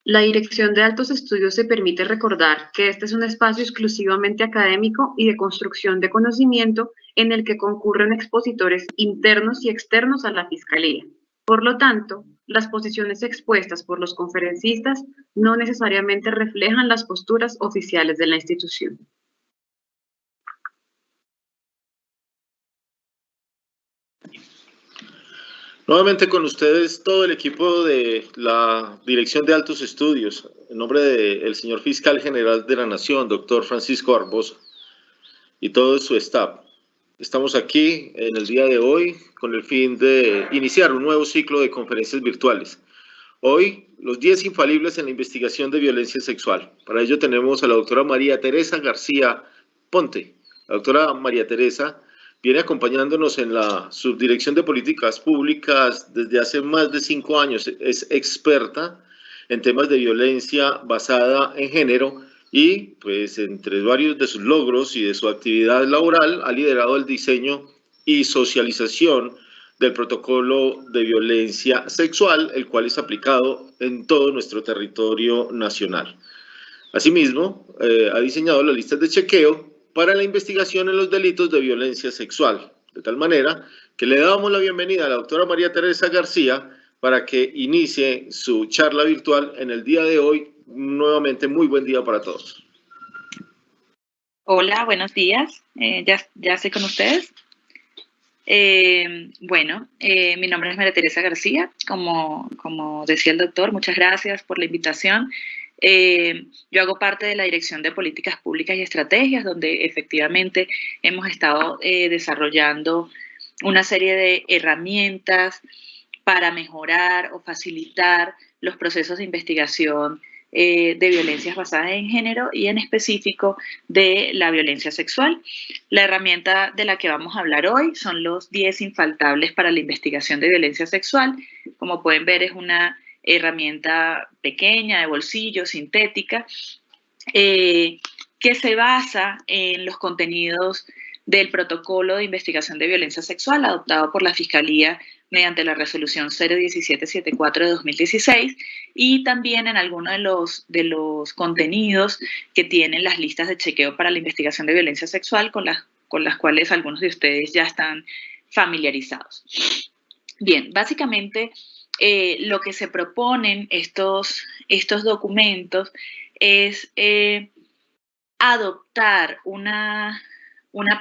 La Dirección de Altos Estudios se permite recordar que este es un espacio exclusivamente académico y de construcción de conocimiento en el que concurren expositores internos y externos a la Fiscalía. Por lo tanto, las posiciones expuestas por los conferencistas no necesariamente reflejan las posturas oficiales de la institución. Nuevamente con ustedes todo el equipo de la Dirección de Altos Estudios, en nombre del señor Fiscal General de la Nación, doctor Francisco Barbosa, y todo su staff. Estamos aquí en el día de hoy con el fin de iniciar un nuevo ciclo de conferencias virtuales. Hoy, los 10 infalibles en la investigación de violencia sexual. Para ello tenemos a la doctora María Teresa García Ponte. La doctora María Teresa viene acompañándonos en la Subdirección de Políticas Públicas desde hace más de 5 años. Es experta en temas de violencia basada en género y, pues, entre varios de sus logros y de su actividad laboral, ha liderado el diseño y socialización del protocolo de violencia sexual, el cual es aplicado en todo nuestro territorio nacional. Asimismo, ha diseñado las listas de chequeo para la investigación en los delitos de violencia sexual, de tal manera que le damos la bienvenida a la doctora María Teresa García para que inicie su charla virtual en el día de hoy. Nuevamente, muy buen día para todos. Hola, buenos días. Ya estoy con ustedes. Mi nombre es María Teresa García. Como decía el doctor, muchas gracias por la invitación. Yo hago parte de la Dirección de Políticas Públicas y Estrategias, donde efectivamente hemos estado desarrollando una serie de herramientas para mejorar o facilitar los procesos de investigación de violencias basadas en género y en específico de la violencia sexual. La herramienta de la que vamos a hablar hoy son los 10 infaltables para la investigación de violencia sexual. Como pueden ver, es una herramienta pequeña, de bolsillo, sintética, que se basa en los contenidos del protocolo de investigación de violencia sexual adoptado por la Fiscalía mediante la resolución 01774 de 2016 y también en algunos de los contenidos que tienen las listas de chequeo para la investigación de violencia sexual con las cuales algunos de ustedes ya están familiarizados. Bien, básicamente lo que se proponen estos documentos es adoptar una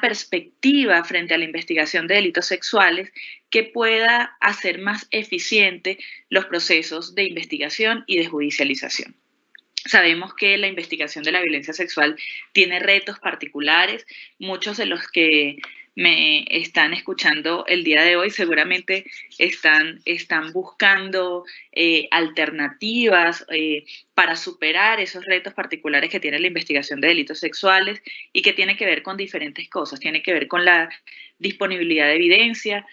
perspectiva frente a la investigación de delitos sexuales que pueda hacer más eficiente los procesos de investigación y de judicialización. Sabemos que la investigación de la violencia sexual tiene retos particulares. Muchos de los que me están escuchando el día de hoy seguramente están buscando alternativas para superar esos retos particulares que tiene la investigación de delitos sexuales y que tiene que ver con diferentes cosas. Tiene que ver con la disponibilidad de evidencia,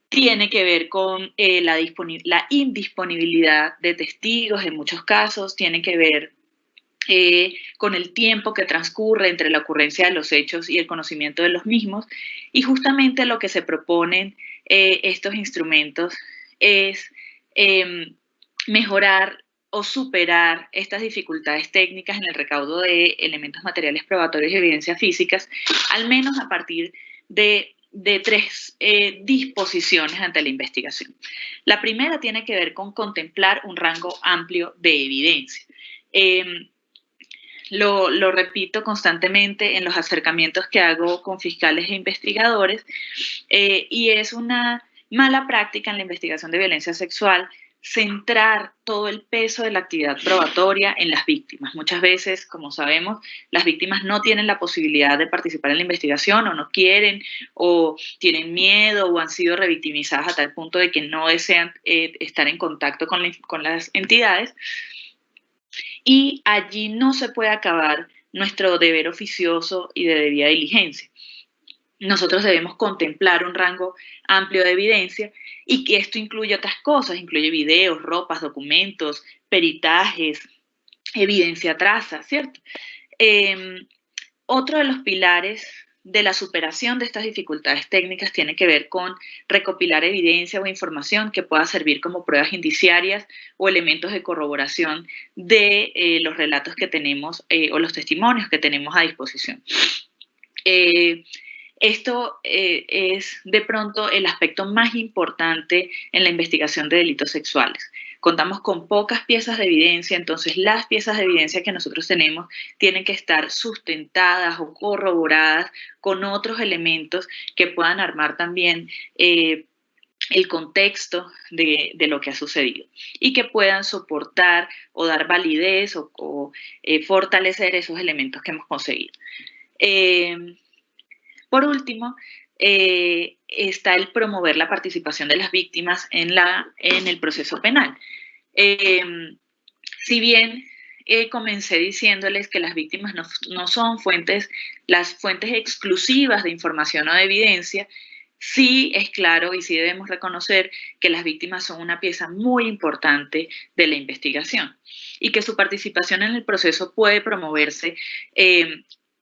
tiene que ver con la indisponibilidad de testigos en muchos casos, tiene que ver con el tiempo que transcurre entre la ocurrencia de los hechos y el conocimiento de los mismos. Y justamente lo que se proponen estos instrumentos es mejorar o superar estas dificultades técnicas en el recaudo de elementos materiales probatorios y evidencias físicas, al menos a partir de tres disposiciones ante la investigación. La primera tiene que ver con contemplar un rango amplio de evidencia. Lo repito constantemente en los acercamientos que hago con fiscales e investigadores, y es una mala práctica en la investigación de violencia sexual centrar todo el peso de la actividad probatoria en las víctimas. Muchas veces, como sabemos, las víctimas no tienen la posibilidad de participar en la investigación o no quieren o tienen miedo o han sido revictimizadas a tal punto de que no desean estar en contacto con las entidades. Y allí no se puede acabar nuestro deber oficioso y de debida diligencia. Nosotros debemos contemplar un rango amplio de evidencia y que esto incluye otras cosas, incluye videos, ropas, documentos, peritajes, evidencia traza, ¿cierto? Otro de los pilares de la superación de estas dificultades técnicas tiene que ver con recopilar evidencia o información que pueda servir como pruebas indiciarias o elementos de corroboración de los relatos que tenemos o los testimonios que tenemos a disposición. Esto es de pronto el aspecto más importante en la investigación de delitos sexuales. Contamos con pocas piezas de evidencia, entonces las piezas de evidencia que nosotros tenemos tienen que estar sustentadas o corroboradas con otros elementos que puedan armar también el contexto de lo que ha sucedido y que puedan soportar o dar validez o fortalecer esos elementos que hemos conseguido. Por último, está el promover la participación de las víctimas en el proceso penal. Si bien comencé diciéndoles que las víctimas no son las fuentes exclusivas de información o de evidencia, sí es claro y sí debemos reconocer que las víctimas son una pieza muy importante de la investigación y que su participación en el proceso puede promoverse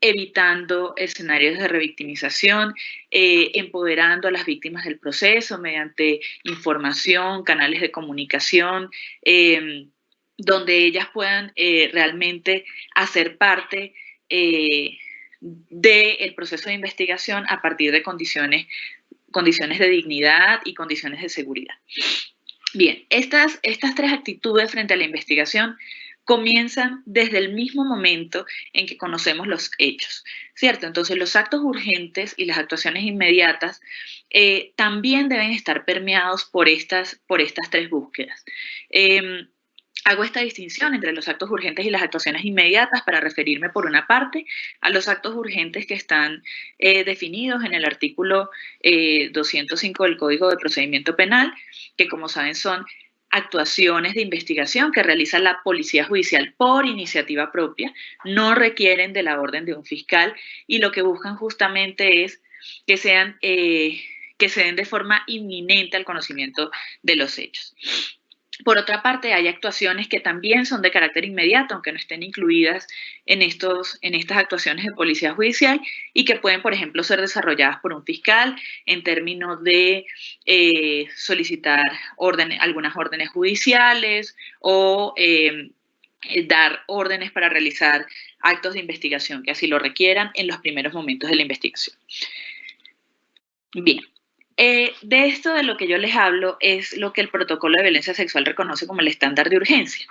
evitando escenarios de revictimización, empoderando a las víctimas del proceso mediante información, canales de comunicación, donde ellas puedan realmente hacer parte del proceso de investigación a partir de condiciones de dignidad y condiciones de seguridad. Bien, estas tres actitudes frente a la investigación comienzan desde el mismo momento en que conocemos los hechos, ¿cierto? Entonces, los actos urgentes y las actuaciones inmediatas también deben estar permeados por estas tres búsquedas. Hago esta distinción entre los actos urgentes y las actuaciones inmediatas para referirme, por una parte, a los actos urgentes que están definidos en el artículo 205 del Código de Procedimiento Penal, que, como saben, son actuaciones de investigación que realiza la Policía Judicial por iniciativa propia, no requieren de la orden de un fiscal y lo que buscan justamente es que se den de forma inminente al conocimiento de los hechos. Por otra parte, hay actuaciones que también son de carácter inmediato, aunque no estén incluidas en estas actuaciones de policía judicial y que pueden, por ejemplo, ser desarrolladas por un fiscal en términos de solicitar algunas órdenes judiciales o dar órdenes para realizar actos de investigación que así lo requieran en los primeros momentos de la investigación. Bien. De esto de lo que yo les hablo es lo que el protocolo de violencia sexual reconoce como el estándar de urgencia.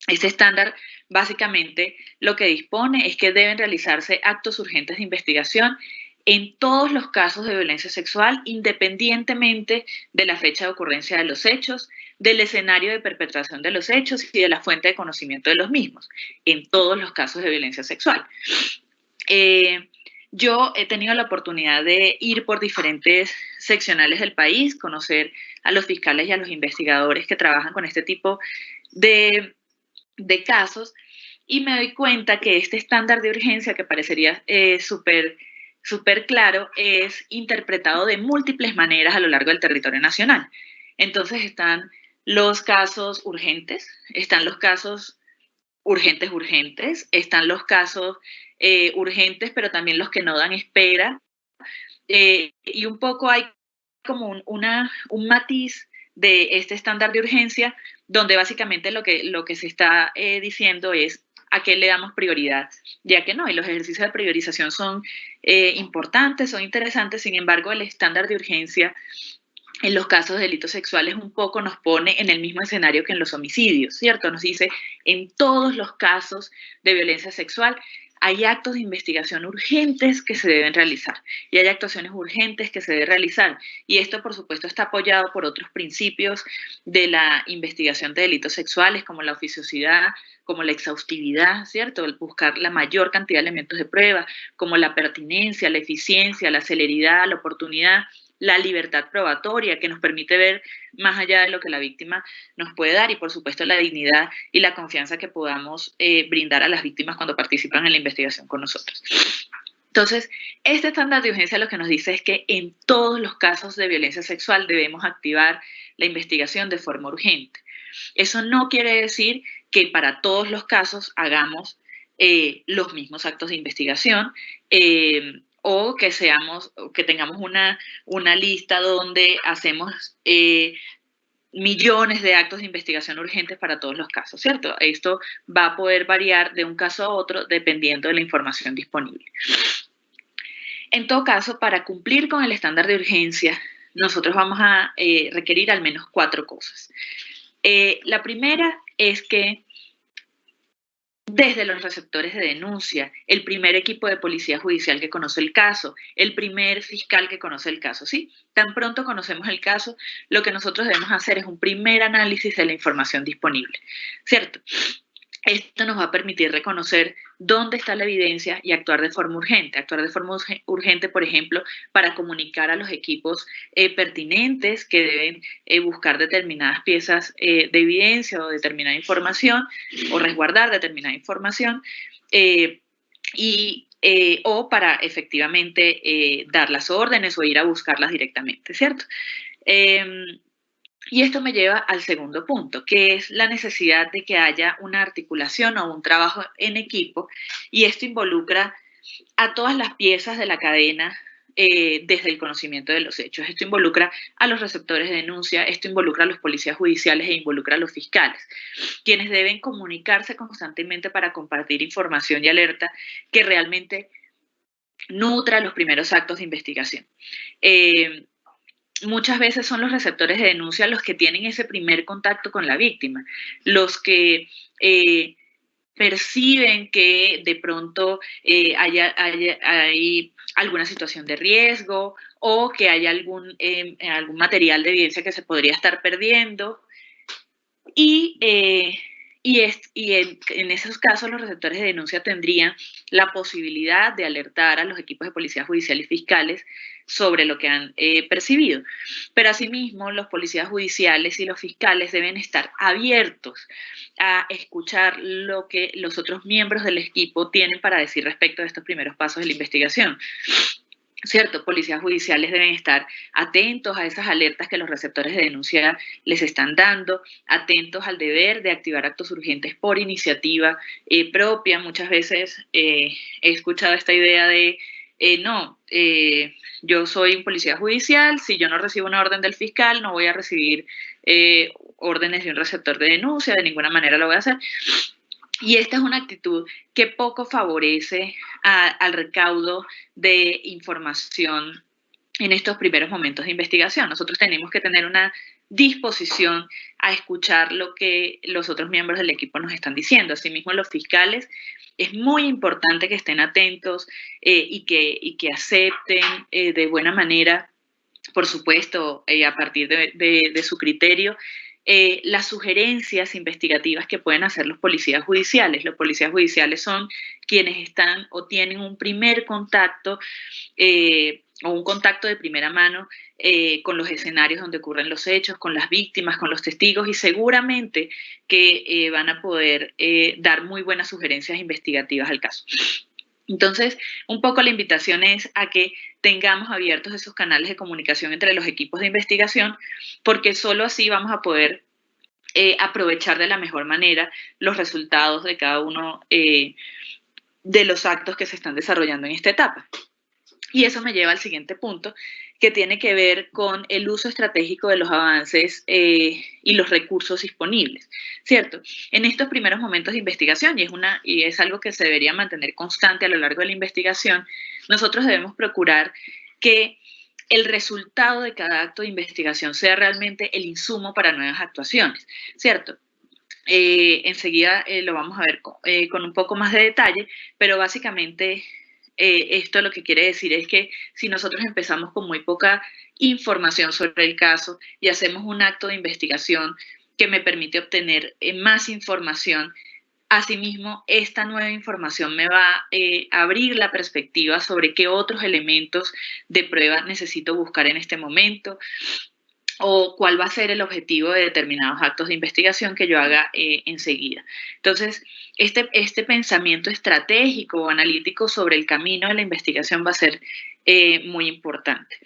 Este estándar básicamente lo que dispone es que deben realizarse actos urgentes de investigación en todos los casos de violencia sexual, independientemente de la fecha de ocurrencia de los hechos, del escenario de perpetración de los hechos y de la fuente de conocimiento de los mismos, en todos los casos de violencia sexual. Yo he tenido la oportunidad de ir por diferentes seccionales del país, conocer a los fiscales y a los investigadores que trabajan con este tipo de casos y me doy cuenta que este estándar de urgencia que parecería súper claro es interpretado de múltiples maneras a lo largo del territorio nacional. Entonces están los casos urgentes, están los casos urgentes, están los casos urgentes, pero también los que no dan espera. Y un poco hay como un matiz de este estándar de urgencia, donde básicamente lo que se está diciendo es a qué le damos prioridad, ya que no, y los ejercicios de priorización son importantes, son interesantes, sin embargo, el estándar de urgencia en los casos de delitos sexuales un poco nos pone en el mismo escenario que en los homicidios, ¿cierto? Nos dice, en todos los casos de violencia sexual hay actos de investigación urgentes que se deben realizar y hay actuaciones urgentes que se deben realizar. Y esto, por supuesto, está apoyado por otros principios de la investigación de delitos sexuales, como la oficiosidad, como la exhaustividad, ¿cierto? El buscar la mayor cantidad de elementos de prueba, como la pertinencia, la eficiencia, la celeridad, la oportunidad, la libertad probatoria que nos permite ver más allá de lo que la víctima nos puede dar y, por supuesto, la dignidad y la confianza que podamos brindar a las víctimas cuando participan en la investigación con nosotros. Entonces, este estándar de urgencia lo que nos dice es que en todos los casos de violencia sexual debemos activar la investigación de forma urgente. Eso no quiere decir que para todos los casos hagamos los mismos actos de investigación o que tengamos una lista donde hacemos millones de actos de investigación urgentes para todos los casos, ¿cierto? Esto va a poder variar de un caso a otro dependiendo de la información disponible. En todo caso, para cumplir con el estándar de urgencia, nosotros vamos a requerir al menos 4 cosas. La primera es que desde los receptores de denuncia, el primer equipo de policía judicial que conoce el caso, el primer fiscal que conoce el caso, ¿sí? Tan pronto conocemos el caso, lo que nosotros debemos hacer es un primer análisis de la información disponible, ¿cierto? Esto nos va a permitir reconocer dónde está la evidencia y actuar de forma urgente. Actuar de forma urgente, por ejemplo, para comunicar a los equipos pertinentes que deben buscar determinadas piezas de evidencia o determinada información o resguardar determinada información o para efectivamente dar las órdenes o ir a buscarlas directamente, ¿cierto? Y esto me lleva al segundo punto, que es la necesidad de que haya una articulación o un trabajo en equipo, y esto involucra a todas las piezas de la cadena desde el conocimiento de los hechos. Esto involucra a los receptores de denuncia, esto involucra a los policías judiciales e involucra a los fiscales, quienes deben comunicarse constantemente para compartir información y alerta que realmente nutra los primeros actos de investigación. Muchas veces son los receptores de denuncia los que tienen ese primer contacto con la víctima, los que perciben que de pronto hay alguna situación de riesgo o que hay algún material de evidencia que se podría estar perdiendo. En esos casos los receptores de denuncia tendrían la posibilidad de alertar a los equipos de policía judicial y fiscales sobre lo que han percibido. Pero asimismo, los policías judiciales y los fiscales deben estar abiertos a escuchar lo que los otros miembros del equipo tienen para decir respecto de estos primeros pasos de la investigación. ¿Cierto? Policías judiciales deben estar atentos a esas alertas que los receptores de denuncia les están dando, atentos al deber de activar actos urgentes por iniciativa propia. Muchas veces he escuchado esta idea de, yo soy un policía judicial, si yo no recibo una orden del fiscal, no voy a recibir órdenes de un receptor de denuncia, de ninguna manera lo voy a hacer. Y esta es una actitud que poco favorece al recaudo de información en estos primeros momentos de investigación. Nosotros tenemos que tener una disposición a escuchar lo que los otros miembros del equipo nos están diciendo. Asimismo, los fiscales, es muy importante que estén atentos y que acepten de buena manera, por supuesto, a partir de su criterio, las sugerencias investigativas que pueden hacer los policías judiciales. Los policías judiciales son quienes están o tienen un primer contacto o un contacto de primera mano con los escenarios donde ocurren los hechos, con las víctimas, con los testigos, y seguramente que van a poder dar muy buenas sugerencias investigativas al caso. Entonces, un poco la invitación es a que tengamos abiertos esos canales de comunicación entre los equipos de investigación, porque solo así vamos a poder aprovechar de la mejor manera los resultados de cada uno de los actos que se están desarrollando en esta etapa. Y eso me lleva al siguiente punto, que tiene que ver con el uso estratégico de los avances y los recursos disponibles, ¿cierto? En estos primeros momentos de investigación, y es algo que se debería mantener constante a lo largo de la investigación, nosotros debemos procurar que el resultado de cada acto de investigación sea realmente el insumo para nuevas actuaciones, ¿cierto? Enseguida lo vamos a ver con un poco más de detalle, pero básicamente esto lo que quiere decir es que si nosotros empezamos con muy poca información sobre el caso y hacemos un acto de investigación que me permite obtener más información, asimismo esta nueva información me va a abrir la perspectiva sobre qué otros elementos de prueba necesito buscar en este momento, o cuál va a ser el objetivo de determinados actos de investigación que yo haga enseguida. Entonces, este pensamiento estratégico o analítico sobre el camino de la investigación va a ser muy importante.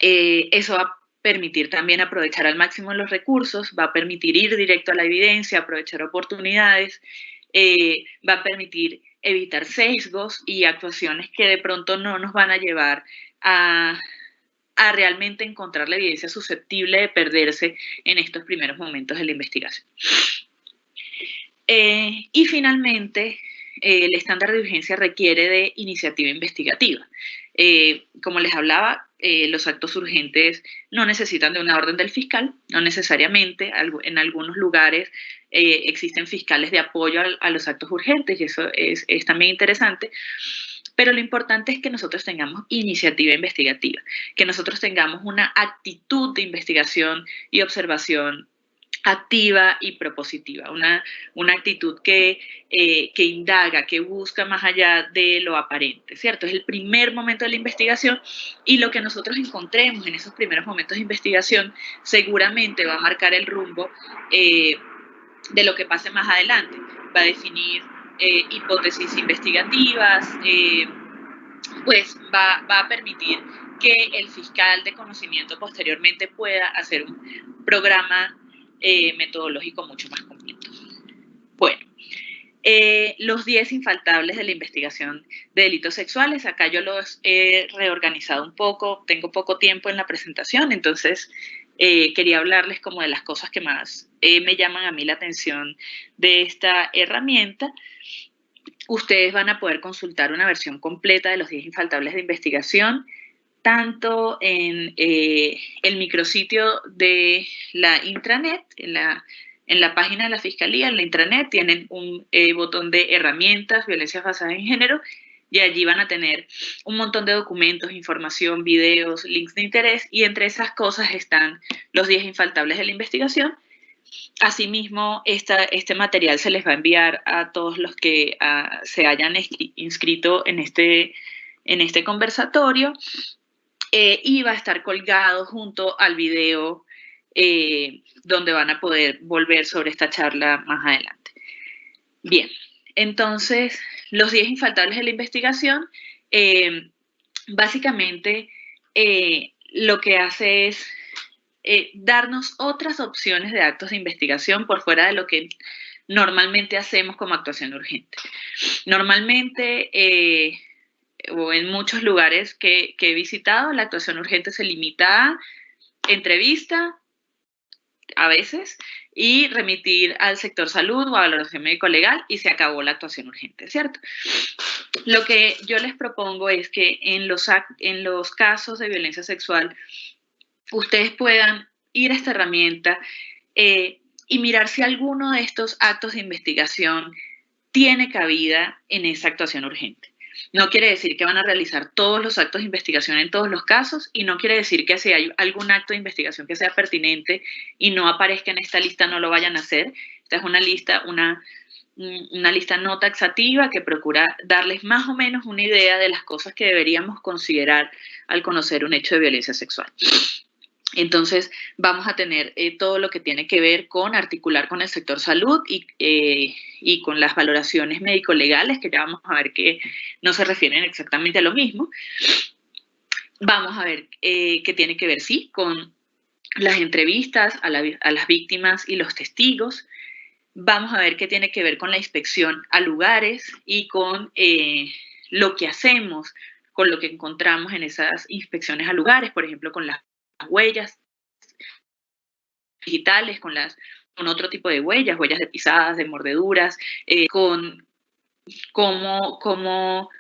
Eso va a permitir también aprovechar al máximo los recursos, va a permitir ir directo a la evidencia, aprovechar oportunidades, va a permitir evitar sesgos y actuaciones que de pronto no nos van a llevar a realmente encontrar la evidencia susceptible de perderse en estos primeros momentos de la investigación. Y finalmente, el estándar de urgencia requiere de iniciativa investigativa. Como les hablaba, los actos urgentes no necesitan de una orden del fiscal, no necesariamente. En algunos lugares existen fiscales de apoyo a los actos urgentes y eso es también interesante. Pero lo importante es que nosotros tengamos iniciativa investigativa, que nosotros tengamos una actitud de investigación y observación activa y propositiva, una actitud que indaga, que busca más allá de lo aparente, ¿cierto? Es el primer momento de la investigación y lo que nosotros encontremos en esos primeros momentos de investigación seguramente va a marcar el rumbo de lo que pase más adelante, va a definir hipótesis investigativas, pues va a permitir que el fiscal de conocimiento posteriormente pueda hacer un programa metodológico mucho más completo. Bueno, los 10 infaltables de la investigación de delitos sexuales, acá yo los he reorganizado un poco, tengo poco tiempo en la presentación, entonces quería hablarles como de las cosas que más me llaman a mí la atención de esta herramienta. Ustedes van a poder consultar una versión completa de los 10 infaltables de investigación, tanto en el micrositio de la intranet, en la página de la Fiscalía, en la intranet, tienen un botón de herramientas, violencias basadas en género, y allí van a tener un montón de documentos, información, videos, links de interés, y entre esas cosas están los 10 infaltables de la investigación. Asimismo, este material se les va a enviar a todos los que se hayan inscrito en este conversatorio y va a estar colgado junto al video donde van a poder volver sobre esta charla más adelante. Bien, entonces, los 10 infaltables de la investigación, básicamente lo que hace es darnos otras opciones de actos de investigación por fuera de lo que normalmente hacemos como actuación urgente. Normalmente, o en muchos lugares que he visitado, la actuación urgente se limita a entrevista, a veces, y remitir al sector salud o a valoración médico-legal y se acabó la actuación urgente, ¿cierto? Lo que yo les propongo es que en los casos de violencia sexual ustedes puedan ir a esta herramienta y mirar si alguno de estos actos de investigación tiene cabida en esa actuación urgente. No quiere decir que van a realizar todos los actos de investigación en todos los casos y no quiere decir que si hay algún acto de investigación que sea pertinente y no aparezca en esta lista no lo vayan a hacer. Esta es una lista no taxativa que procura darles más o menos una idea de las cosas que deberíamos considerar al conocer un hecho de violencia sexual. Entonces, vamos a tener todo lo que tiene que ver con articular con el sector salud y con las valoraciones médico-legales, que ya vamos a ver que no se refieren exactamente a lo mismo. Vamos a ver qué tiene que ver, sí, con las entrevistas a las víctimas y los testigos. Vamos a ver qué tiene que ver con la inspección a lugares y con lo que hacemos, con lo que encontramos en esas inspecciones a lugares, por ejemplo, con las huellas digitales, con otro tipo de huellas de pisadas, de mordeduras, con cómo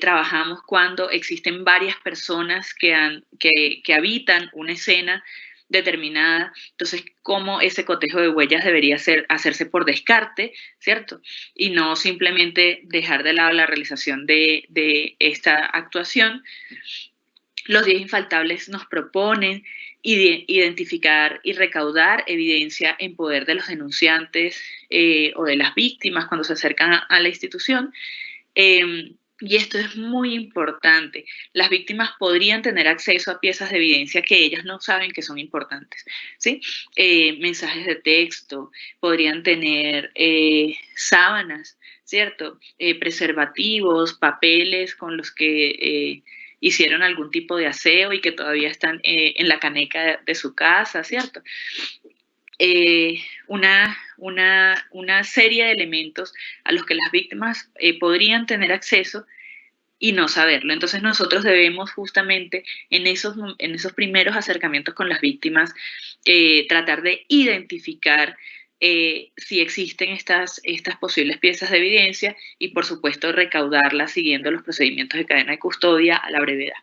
trabajamos cuando existen varias personas que habitan una escena determinada. Entonces, cómo ese cotejo de huellas debería hacerse por descarte, ¿cierto? Y no simplemente dejar de lado la realización de esta actuación. Los 10 infaltables nos proponen identificar y recaudar evidencia en poder de los denunciantes o de las víctimas cuando se acercan a la institución. Y esto es muy importante. Las víctimas podrían tener acceso a piezas de evidencia que ellas no saben que son importantes, ¿sí? Mensajes de texto, podrían tener sábanas, ¿cierto? Preservativos, papeles con los que hicieron algún tipo de aseo y que todavía están en la caneca de su casa, ¿cierto? una serie de elementos a los que las víctimas podrían tener acceso y no saberlo. Entonces nosotros debemos justamente en esos primeros acercamientos con las víctimas tratar de identificar si existen estas posibles piezas de evidencia y por supuesto recaudarlas siguiendo los procedimientos de cadena de custodia a la brevedad.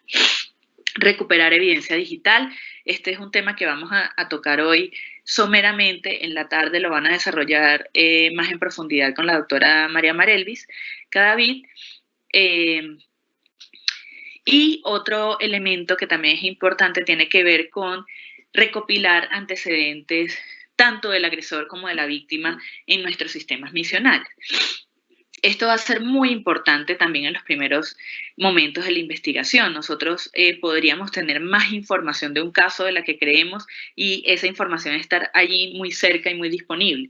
Recuperar evidencia digital. Este es un tema que vamos a tocar hoy someramente. En la tarde lo van a desarrollar más en profundidad con la doctora María Marelvis Cadavid. Y otro elemento que también es importante tiene que ver con recopilar antecedentes tanto del agresor como de la víctima en nuestros sistemas misionales. Esto va a ser muy importante también en los primeros momentos de la investigación. Nosotros podríamos tener más información de un caso de la que creemos y esa información estar allí muy cerca y muy disponible.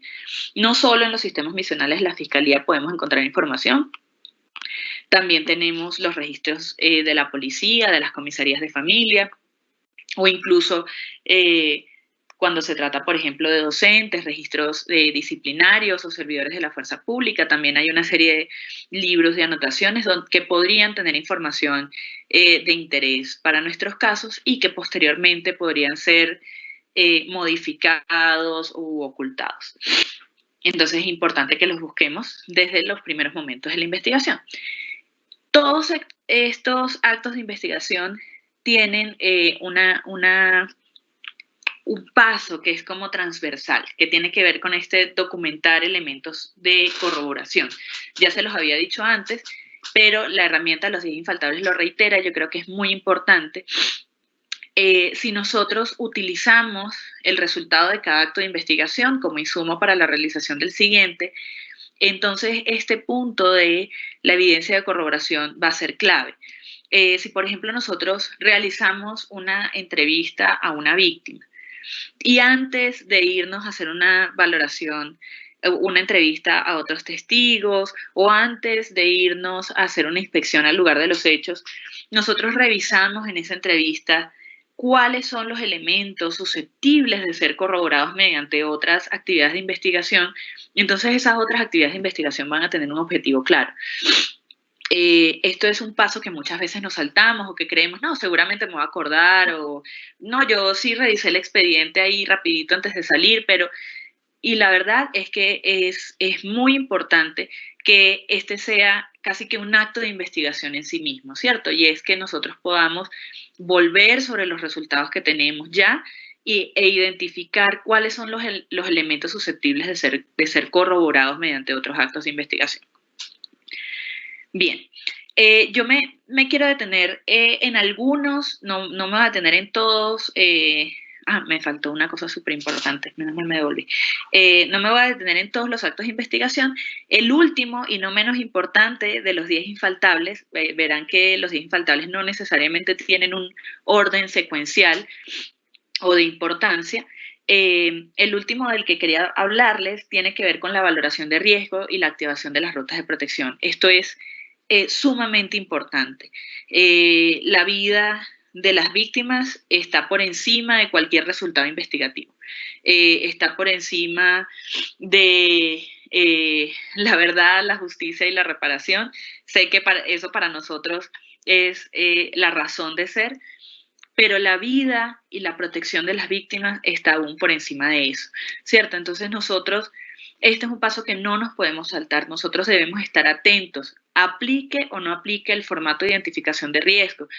No solo en los sistemas misionales de la Fiscalía podemos encontrar información, también tenemos los registros de la policía, de las comisarías de familia, o incluso cuando se trata, por ejemplo, de docentes, registros disciplinarios o servidores de la fuerza pública. También hay una serie de libros de anotaciones que podrían tener información de interés para nuestros casos y que posteriormente podrían ser modificados u ocultados. Entonces es importante que los busquemos desde los primeros momentos de la investigación. Todos estos actos de investigación tienen un paso que es como transversal, que tiene que ver con documentar elementos de corroboración. Ya se los había dicho antes, pero la herramienta de los 10 infaltables lo reitera. Yo creo que es muy importante. Si nosotros utilizamos el resultado de cada acto de investigación como insumo para la realización del siguiente, entonces este punto de la evidencia de corroboración va a ser clave. Si, por ejemplo, nosotros realizamos una entrevista a una víctima y antes de irnos a hacer una valoración, una entrevista a otros testigos o antes de irnos a hacer una inspección al lugar de los hechos, nosotros revisamos en esa entrevista cuáles son los elementos susceptibles de ser corroborados mediante otras actividades de investigación. Entonces esas otras actividades de investigación van a tener un objetivo claro. Esto es un paso que muchas veces nos saltamos o que creemos, no, seguramente me voy a acordar, o no, yo sí revisé el expediente ahí rapidito antes de salir, pero... Y la verdad es que es muy importante que este sea casi que un acto de investigación en sí mismo, ¿cierto? Y es que nosotros podamos volver sobre los resultados que tenemos ya e identificar cuáles son los elementos susceptibles de ser corroborados mediante otros actos de investigación. Bien, yo me quiero detener en algunos, no me voy a detener en todos. Me faltó una cosa súper importante, menos mal me devolví. No me voy a detener en todos los actos de investigación. El último y no menos importante de los 10 infaltables, verán que los 10 infaltables no necesariamente tienen un orden secuencial o de importancia. El último del que quería hablarles tiene que ver con la valoración de riesgo y la activación de las rutas de protección. Esto es sumamente importante. La vida de las víctimas está por encima de cualquier resultado investigativo. Está por encima de la verdad, la justicia y la reparación. Sé que eso para nosotros es la razón de ser, pero la vida y la protección de las víctimas está aún por encima de eso, ¿cierto? Entonces nosotros, este es un paso que no nos podemos saltar. Nosotros debemos estar atentos, aplique o no aplique el formato de identificación de riesgo.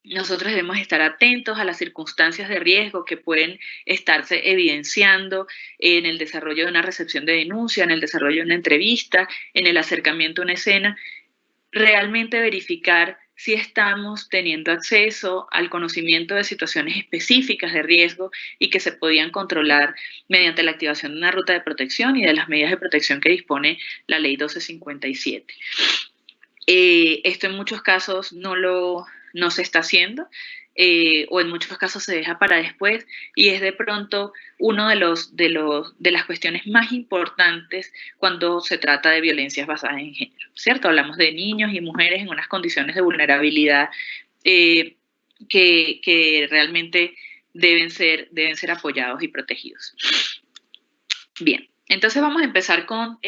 Nosotros debemos estar atentos a las circunstancias de riesgo que pueden estarse evidenciando en el desarrollo de una recepción de denuncia, en el desarrollo de una entrevista, en el acercamiento a una escena. Realmente verificar si estamos teniendo acceso al conocimiento de situaciones específicas de riesgo y que se podían controlar mediante la activación de una ruta de protección y de las medidas de protección que dispone la Ley 1257. Esto en muchos casos no se está haciendo, o en muchos casos se deja para después, y es de pronto uno de las cuestiones más importantes cuando se trata de violencias basadas en género, ¿cierto? Hablamos de niños y mujeres en unas condiciones de vulnerabilidad que realmente deben ser apoyados y protegidos. Bien, entonces vamos a empezar con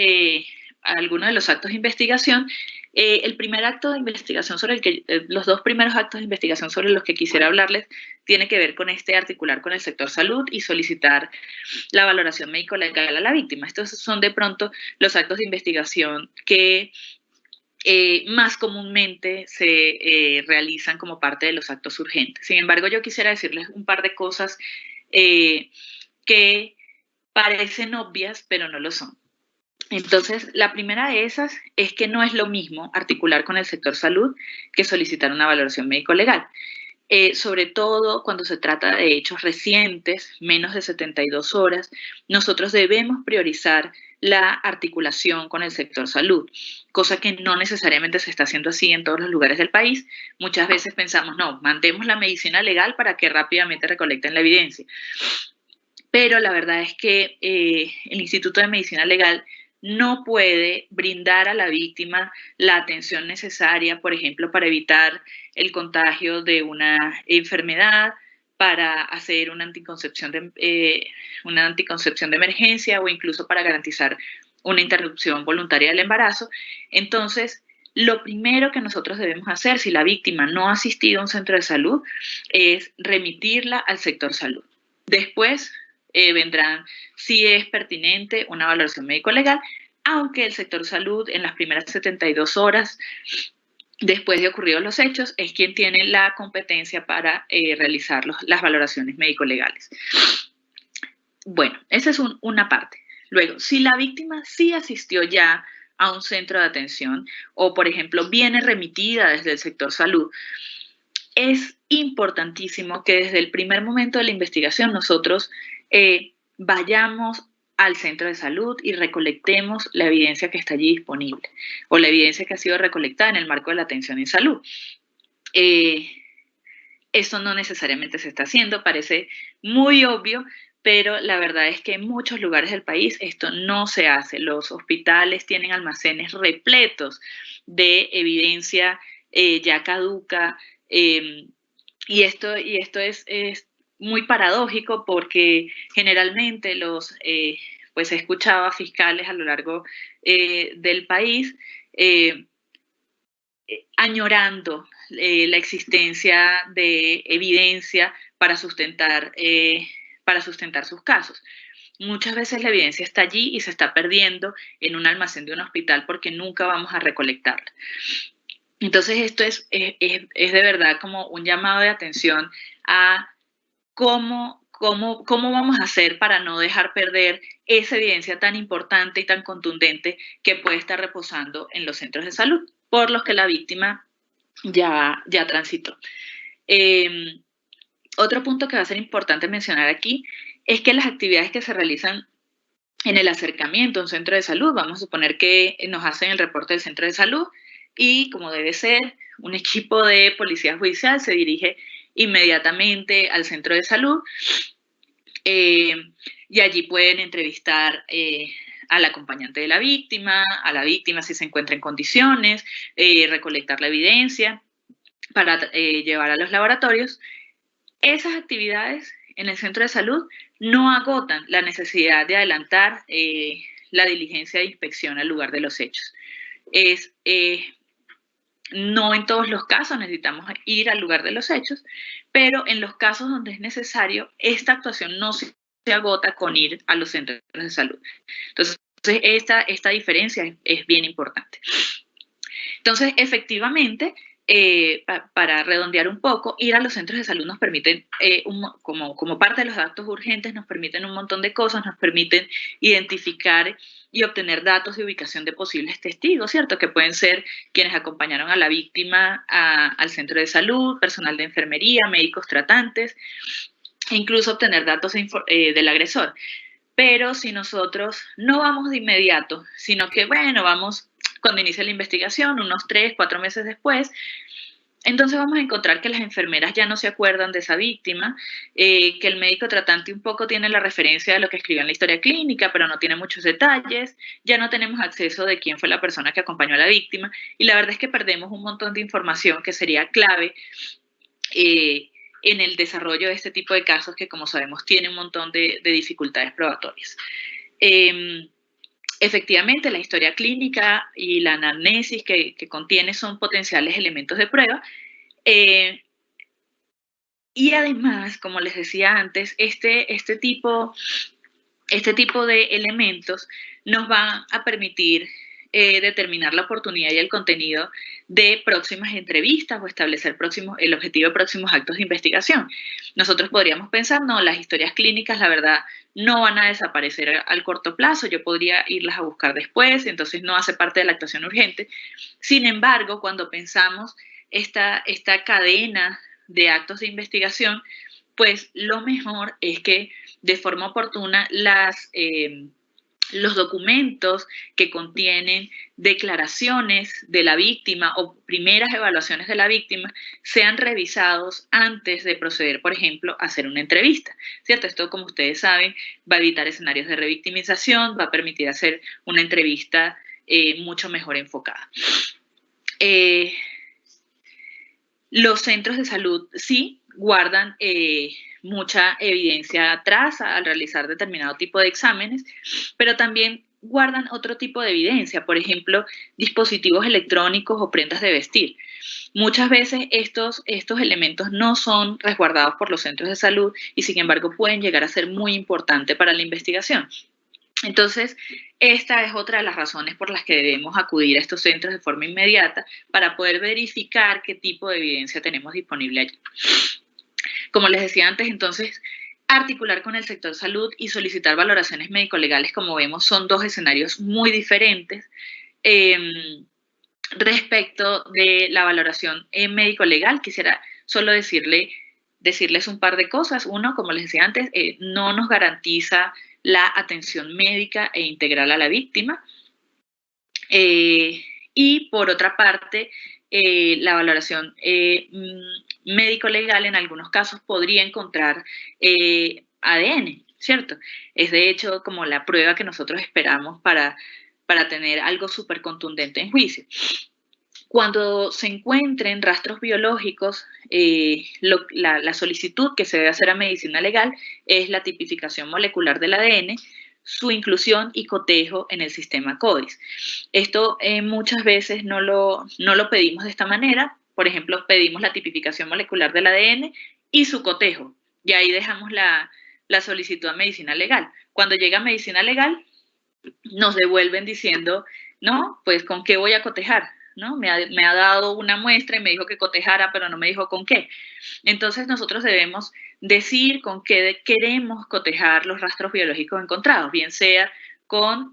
algunos de los actos de investigación. El primer acto de investigación los dos primeros actos de investigación sobre los que quisiera hablarles tiene que ver con articular con el sector salud y solicitar la valoración médico-legal a la víctima. Estos son de pronto los actos de investigación que más comúnmente se realizan como parte de los actos urgentes. Sin embargo, yo quisiera decirles un par de cosas que parecen obvias, pero no lo son. Entonces, la primera de esas es que no es lo mismo articular con el sector salud que solicitar una valoración médico-legal. Sobre todo cuando se trata de hechos recientes, menos de 72 horas, nosotros debemos priorizar la articulación con el sector salud, cosa que no necesariamente se está haciendo así en todos los lugares del país. Muchas veces pensamos, no, mandemos la medicina legal para que rápidamente recolecten la evidencia. Pero la verdad es que el Instituto de Medicina Legal no puede brindar a la víctima la atención necesaria, por ejemplo, para evitar el contagio de una enfermedad, para hacer una anticoncepción de emergencia o incluso para garantizar una interrupción voluntaria del embarazo. Entonces, lo primero que nosotros debemos hacer si la víctima no ha asistido a un centro de salud es remitirla al sector salud. Después vendrán, si es pertinente, una valoración médico-legal, aunque el sector salud en las primeras 72 horas después de ocurridos los hechos es quien tiene la competencia para realizar las valoraciones médico-legales. Bueno, esa es una parte. Luego, si la víctima sí asistió ya a un centro de atención o, por ejemplo, viene remitida desde el sector salud, es importantísimo que desde el primer momento de la investigación nosotros vayamos al centro de salud y recolectemos la evidencia que está allí disponible o la evidencia que ha sido recolectada en el marco de la atención en salud. Esto no necesariamente se está haciendo, parece muy obvio, pero la verdad es que en muchos lugares del país esto no se hace. Los hospitales tienen almacenes repletos de evidencia ya caduca, y esto es muy paradójico porque generalmente pues he escuchado a fiscales a lo largo del país añorando la existencia de evidencia para sustentar sus casos. Muchas veces la evidencia está allí y se está perdiendo en un almacén de un hospital porque nunca vamos a recolectarla. Entonces esto es de verdad como un llamado de atención a cómo vamos a hacer para no dejar perder esa evidencia tan importante y tan contundente que puede estar reposando en los centros de salud, por los que la víctima ya transitó. Otro punto que va a ser importante mencionar aquí es que las actividades que se realizan en el acercamiento a un centro de salud, vamos a suponer que nos hacen el reporte del centro de salud y, como debe ser, un equipo de policía judicial se dirige inmediatamente al centro de salud y allí pueden entrevistar al acompañante de la víctima, a la víctima si se encuentra en condiciones, recolectar la evidencia para llevar a los laboratorios. Esas actividades en el centro de salud no agotan la necesidad de adelantar la diligencia de inspección al lugar de los hechos. No en todos los casos necesitamos ir al lugar de los hechos, pero en los casos donde es necesario, esta actuación no se agota con ir a los centros de salud. Entonces, esta diferencia es bien importante. Entonces, efectivamente, para redondear un poco, ir a los centros de salud nos permiten, como parte de los actos urgentes, nos permiten un montón de cosas, nos permiten identificar y obtener datos de ubicación de posibles testigos, ¿cierto? Que pueden ser quienes acompañaron a la víctima al centro de salud, personal de enfermería, médicos tratantes, e incluso obtener datos del agresor. Pero si nosotros no vamos de inmediato, sino que, bueno, vamos cuando inicia la investigación, unos 3, 4 meses después, entonces vamos a encontrar que las enfermeras ya no se acuerdan de esa víctima, que el médico tratante un poco tiene la referencia de lo que escribió en la historia clínica, pero no tiene muchos detalles, ya no tenemos acceso de quién fue la persona que acompañó a la víctima, y la verdad es que perdemos un montón de información que sería clave en el desarrollo de este tipo de casos que, como sabemos, tiene un montón de dificultades probatorias. Efectivamente, la historia clínica y la anamnesis que contiene son potenciales elementos de prueba. Y además, como les decía antes, este tipo de elementos nos van a permitir determinar la oportunidad y el contenido de próximas entrevistas o establecer el objetivo de próximos actos de investigación. Nosotros podríamos pensar, no, las historias clínicas, la verdad, no van a desaparecer al corto plazo, yo podría irlas a buscar después, entonces no hace parte de la actuación urgente. Sin embargo, cuando pensamos esta cadena de actos de investigación, pues lo mejor es que de forma oportuna los documentos que contienen declaraciones de la víctima o primeras evaluaciones de la víctima sean revisados antes de proceder, por ejemplo, a hacer una entrevista, ¿cierto? Esto, como ustedes saben, va a evitar escenarios de revictimización, va a permitir hacer una entrevista mucho mejor enfocada. Los centros de salud sí guardan mucha evidencia atrás al realizar determinado tipo de exámenes, pero también guardan otro tipo de evidencia, por ejemplo, dispositivos electrónicos o prendas de vestir. Muchas veces estos elementos no son resguardados por los centros de salud y sin embargo pueden llegar a ser muy importantes para la investigación. Entonces, esta es otra de las razones por las que debemos acudir a estos centros de forma inmediata para poder verificar qué tipo de evidencia tenemos disponible allí. Como les decía antes, entonces, articular con el sector salud y solicitar valoraciones médico-legales, como vemos, son dos escenarios muy diferentes. Respecto de la valoración médico-legal, quisiera solo decirles un par de cosas. Uno, como les decía antes, no nos garantiza la atención médica e integral a la víctima. Y por otra parte, la valoración médico-legal en algunos casos podría encontrar ADN, ¿cierto? Es de hecho como la prueba que nosotros esperamos para tener algo súper contundente en juicio. Cuando se encuentren rastros biológicos, la solicitud que se debe hacer a medicina legal es la tipificación molecular del ADN, su inclusión y cotejo en el sistema CODIS. Esto muchas veces no lo pedimos de esta manera. Por ejemplo, pedimos la tipificación molecular del ADN y su cotejo, y ahí dejamos la solicitud a medicina legal. Cuando llega a medicina legal, nos devuelven diciendo, no, pues ¿con qué voy a cotejar? ¿No? Me ha dado una muestra y me dijo que cotejara, pero no me dijo con qué. Entonces nosotros debemos decir con qué queremos cotejar los rastros biológicos encontrados, bien sea con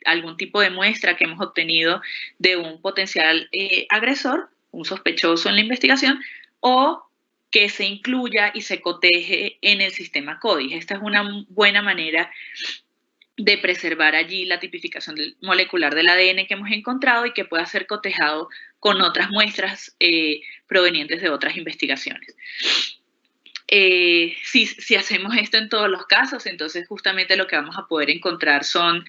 algún tipo de muestra que hemos obtenido de un potencial agresor, un sospechoso en la investigación, o que se incluya y se coteje en el sistema CODIS. Esta es una buena manera de preservar allí la tipificación molecular del ADN que hemos encontrado y que pueda ser cotejado con otras muestras provenientes de otras investigaciones. Si hacemos esto en todos los casos, entonces justamente lo que vamos a poder encontrar son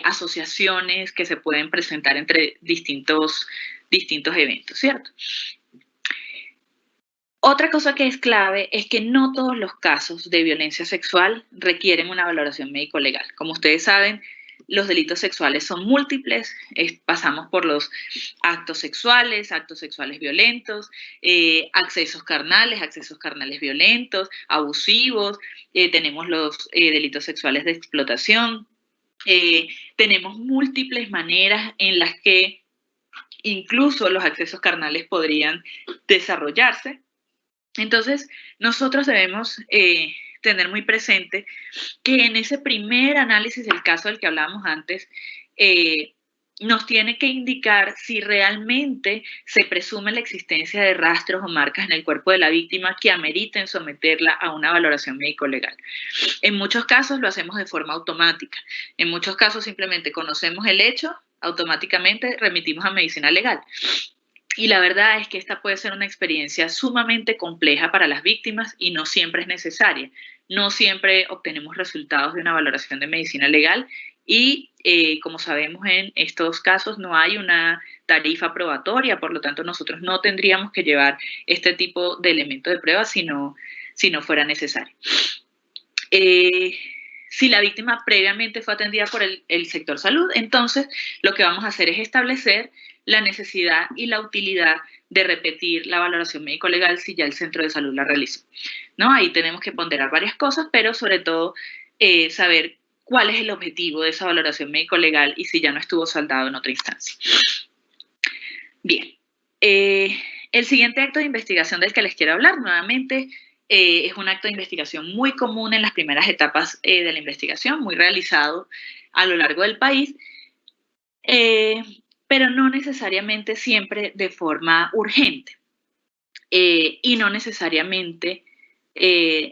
asociaciones que se pueden presentar entre distintos eventos, ¿cierto? Otra cosa que es clave es que no todos los casos de violencia sexual requieren una valoración médico-legal. Como ustedes saben, los delitos sexuales son múltiples, pasamos por los actos sexuales violentos, accesos carnales violentos, abusivos, tenemos los delitos sexuales de explotación, tenemos múltiples maneras en las que incluso los accesos carnales podrían desarrollarse. Entonces, nosotros debemos tener muy presente que en ese primer análisis del caso del que hablábamos antes, nos tiene que indicar si realmente se presume la existencia de rastros o marcas en el cuerpo de la víctima que ameriten someterla a una valoración médico-legal. En muchos casos lo hacemos de forma automática. En muchos casos simplemente conocemos el hecho, automáticamente remitimos a medicina legal. Y la verdad es que esta puede ser una experiencia sumamente compleja para las víctimas y no siempre es necesaria. No siempre obtenemos resultados de una valoración de medicina legal y como sabemos en estos casos no hay una tarifa probatoria, por lo tanto nosotros no tendríamos que llevar este tipo de elementos de prueba si no fuera necesario. Si la víctima previamente fue atendida por el sector salud, entonces lo que vamos a hacer es establecer la necesidad y la utilidad de repetir la valoración médico-legal si ya el centro de salud la realizó, ¿no? Ahí tenemos que ponderar varias cosas, pero sobre todo saber cuál es el objetivo de esa valoración médico-legal y si ya no estuvo saldado en otra instancia. Bien, el siguiente acto de investigación del que les quiero hablar nuevamente es un acto de investigación muy común en las primeras etapas de la investigación, muy realizado a lo largo del país, pero no necesariamente siempre de forma urgente y no necesariamente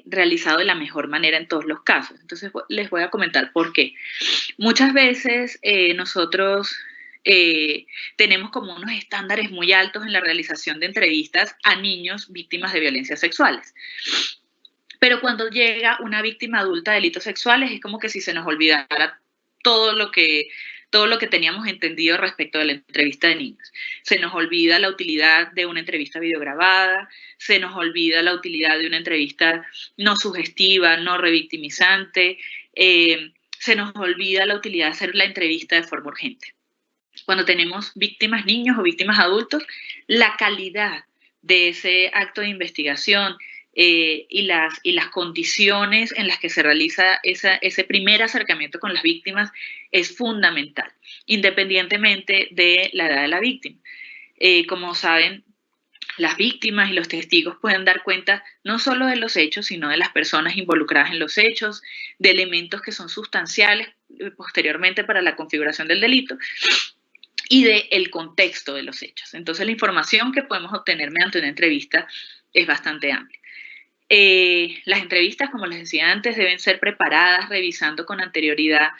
realizado de la mejor manera en todos los casos. Entonces les voy a comentar por qué. Muchas veces nosotros tenemos como unos estándares muy altos en la realización de entrevistas a niños víctimas de violencias sexuales. Pero cuando llega una víctima adulta de delitos sexuales es como que si se nos olvidara todo lo que teníamos entendido respecto de la entrevista de niños. Se nos olvida la utilidad de una entrevista videograbada, se nos olvida la utilidad de una entrevista no sugestiva, no revictimizante, se nos olvida la utilidad de hacer la entrevista de forma urgente. Cuando tenemos víctimas niños o víctimas adultos, la calidad de ese acto de investigación y las condiciones en las que se realiza ese primer acercamiento con las víctimas es fundamental, independientemente de la edad de la víctima. Como saben, las víctimas y los testigos pueden dar cuenta no solo de los hechos, sino de las personas involucradas en los hechos, de elementos que son sustanciales posteriormente para la configuración del delito, y del contexto de los hechos. Entonces, la información que podemos obtener mediante una entrevista es bastante amplia. Las entrevistas, como les decía antes, deben ser preparadas revisando con anterioridad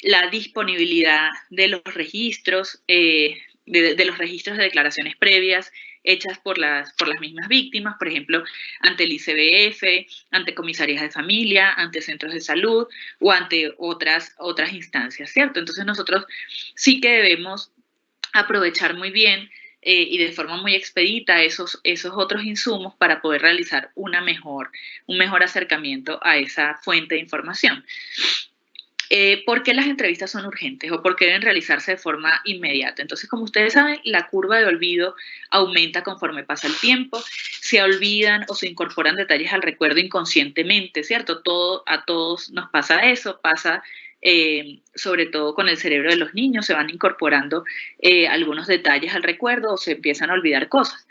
la disponibilidad de los registros, de los registros de declaraciones previas hechas por las mismas víctimas, por ejemplo, ante el ICBF, ante comisarías de familia, ante centros de salud o ante otras instancias, ¿cierto? Entonces nosotros sí que debemos aprovechar muy bien y de forma muy expedita esos otros insumos para poder realizar un mejor acercamiento a esa fuente de información. ¿Por qué las entrevistas son urgentes o por qué deben realizarse de forma inmediata? Entonces, como ustedes saben, la curva de olvido aumenta conforme pasa el tiempo, se olvidan o se incorporan detalles al recuerdo inconscientemente, ¿cierto? A todos nos pasa eso, pasa sobre todo con el cerebro de los niños, se van incorporando algunos detalles al recuerdo o se empiezan a olvidar cosas.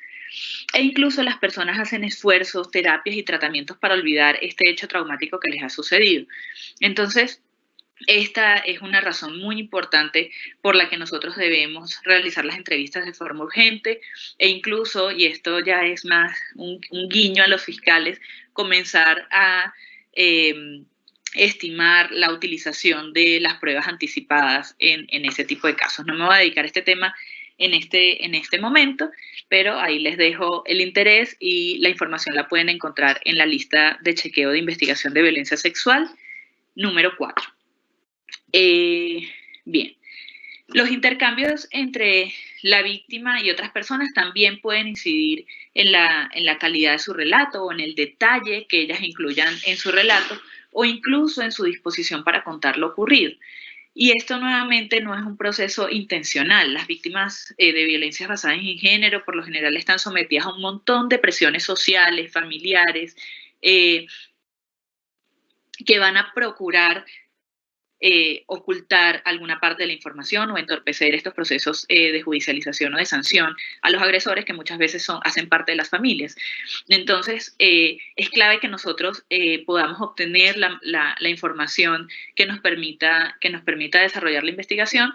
E incluso las personas hacen esfuerzos, terapias y tratamientos para olvidar este hecho traumático que les ha sucedido. Entonces, esta es una razón muy importante por la que nosotros debemos realizar las entrevistas de forma urgente e incluso, y esto ya es más un guiño a los fiscales, comenzar a estimar la utilización de las pruebas anticipadas en ese tipo de casos. No me voy a dedicar a este tema en este momento, pero ahí les dejo el interés y la información la pueden encontrar en la lista de chequeo de investigación de violencia sexual número 4. Bien, los intercambios entre la víctima y otras personas también pueden incidir en la calidad de su relato o en el detalle que ellas incluyan en su relato o incluso en su disposición para contar lo ocurrido. Y esto nuevamente no es un proceso intencional. Las víctimas de violencias basadas en género por lo general están sometidas a un montón de presiones sociales, familiares, que van a procurar ocultar alguna parte de la información o entorpecer estos procesos de judicialización o de sanción a los agresores que muchas veces hacen parte de las familias. Entonces, es clave que nosotros podamos obtener la información que nos permita desarrollar la investigación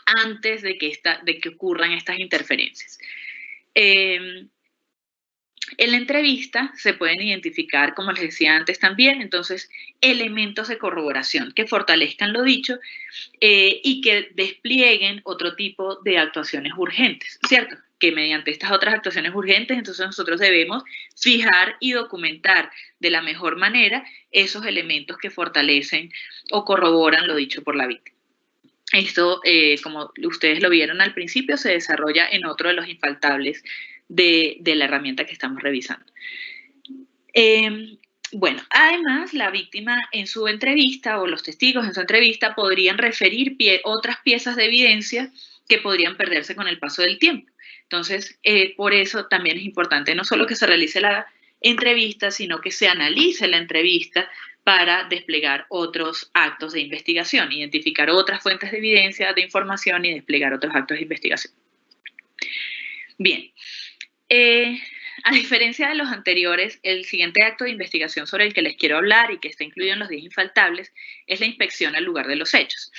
antes de que ocurran estas interferencias. En la entrevista se pueden identificar, como les decía antes también, entonces, elementos de corroboración que fortalezcan lo dicho y que desplieguen otro tipo de actuaciones urgentes, ¿cierto? que mediante estas otras actuaciones urgentes, entonces nosotros debemos fijar y documentar de la mejor manera esos elementos que fortalecen o corroboran lo dicho por la víctima. Esto, como ustedes lo vieron al principio, se desarrolla en otro de los infaltables de la herramienta que estamos revisando. Bueno, además, la víctima en su entrevista o los testigos en su entrevista podrían referir otras piezas de evidencia que podrían perderse con el paso del tiempo. Entonces, por eso también es importante no solo que se realice la entrevista, sino que se analice la entrevista para desplegar otros actos de investigación, identificar otras fuentes de evidencia, de información y desplegar otros actos de investigación. Bien. A diferencia de los anteriores, el siguiente acto de investigación sobre el que les quiero hablar y que está incluido en los 10 infaltables es la inspección al lugar de los hechos.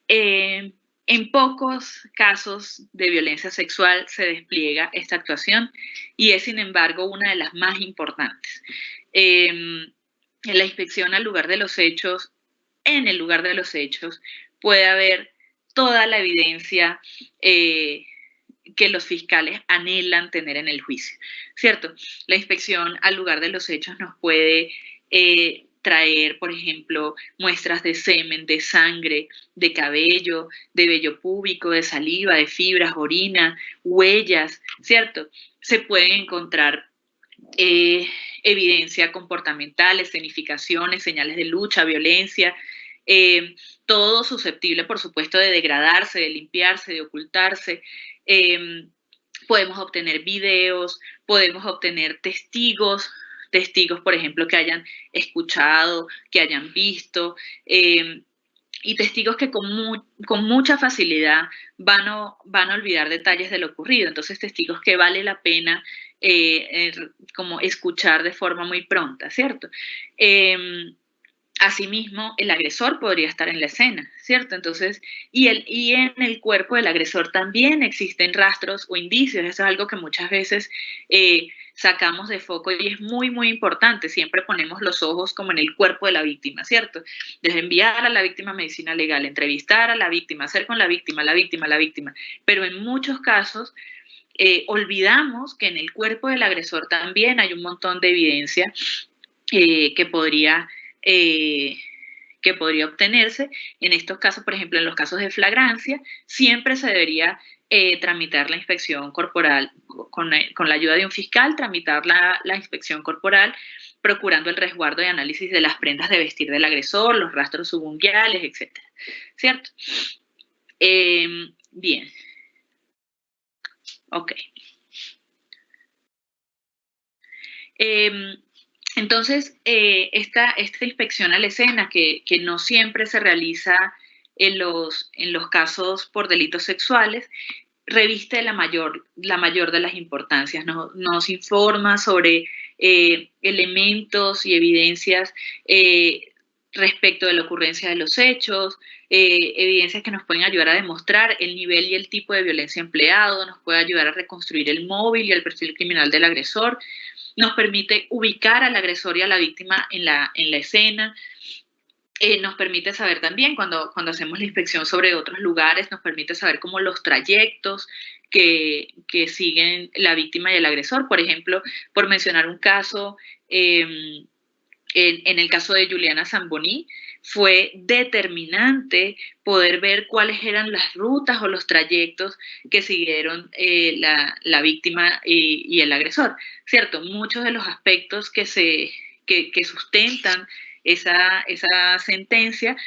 En pocos casos de violencia sexual se despliega esta actuación y es, sin embargo, una de las más importantes. En la inspección al lugar de los hechos, en el lugar de los hechos, puede haber toda la evidencia que los fiscales anhelan tener en el juicio, ¿cierto? La inspección al lugar de los hechos nos puede traer, por ejemplo, muestras de semen, de sangre, de cabello, de vello púbico, de saliva, de fibras, orina, huellas, ¿cierto? Se pueden encontrar evidencia comportamental, escenificaciones, señales de lucha, violencia, todo susceptible, por supuesto, de degradarse, de limpiarse, de ocultarse. Podemos obtener videos, podemos obtener testigos, por ejemplo, que hayan escuchado, que hayan visto, y testigos que con mucha facilidad van a olvidar detalles de lo ocurrido. Entonces, testigos que vale la pena como escuchar de forma muy pronta, ¿cierto? Asimismo, el agresor podría estar en la escena, ¿cierto? Entonces, y en el cuerpo del agresor también existen rastros o indicios. Eso es algo que muchas veces sacamos de foco y es muy, muy importante. Siempre ponemos los ojos como en el cuerpo de la víctima, ¿cierto? Desde enviar a la víctima a medicina legal, entrevistar a la víctima, hacer con la víctima. Pero en muchos casos olvidamos que en el cuerpo del agresor también hay un montón de evidencia que podría obtenerse. En estos casos, por ejemplo, en los casos de flagrancia, siempre se debería tramitar la inspección corporal con la ayuda de un fiscal, tramitar la inspección corporal, procurando el resguardo y análisis de las prendas de vestir del agresor, los rastros subunguiales, etc. ¿Cierto? Bien. Ok. Entonces, esta inspección a la escena, que no siempre se realiza en los casos por delitos sexuales, reviste la mayor de las importancias. Nos informa sobre elementos y evidencias respecto de la ocurrencia de los hechos, evidencias que nos pueden ayudar a demostrar el nivel y el tipo de violencia empleado, nos puede ayudar a reconstruir el móvil y el perfil criminal del agresor, nos permite ubicar al agresor y a la víctima en la escena, nos permite saber también, cuando hacemos la inspección sobre otros lugares, nos permite saber cómo los trayectos que siguen la víctima y el agresor. Por ejemplo, por mencionar un caso, en el caso de Juliana Zamboni, fue determinante poder ver cuáles eran las rutas o los trayectos que siguieron la víctima y el agresor, ¿cierto? Muchos de los aspectos que sustentan esa sentencia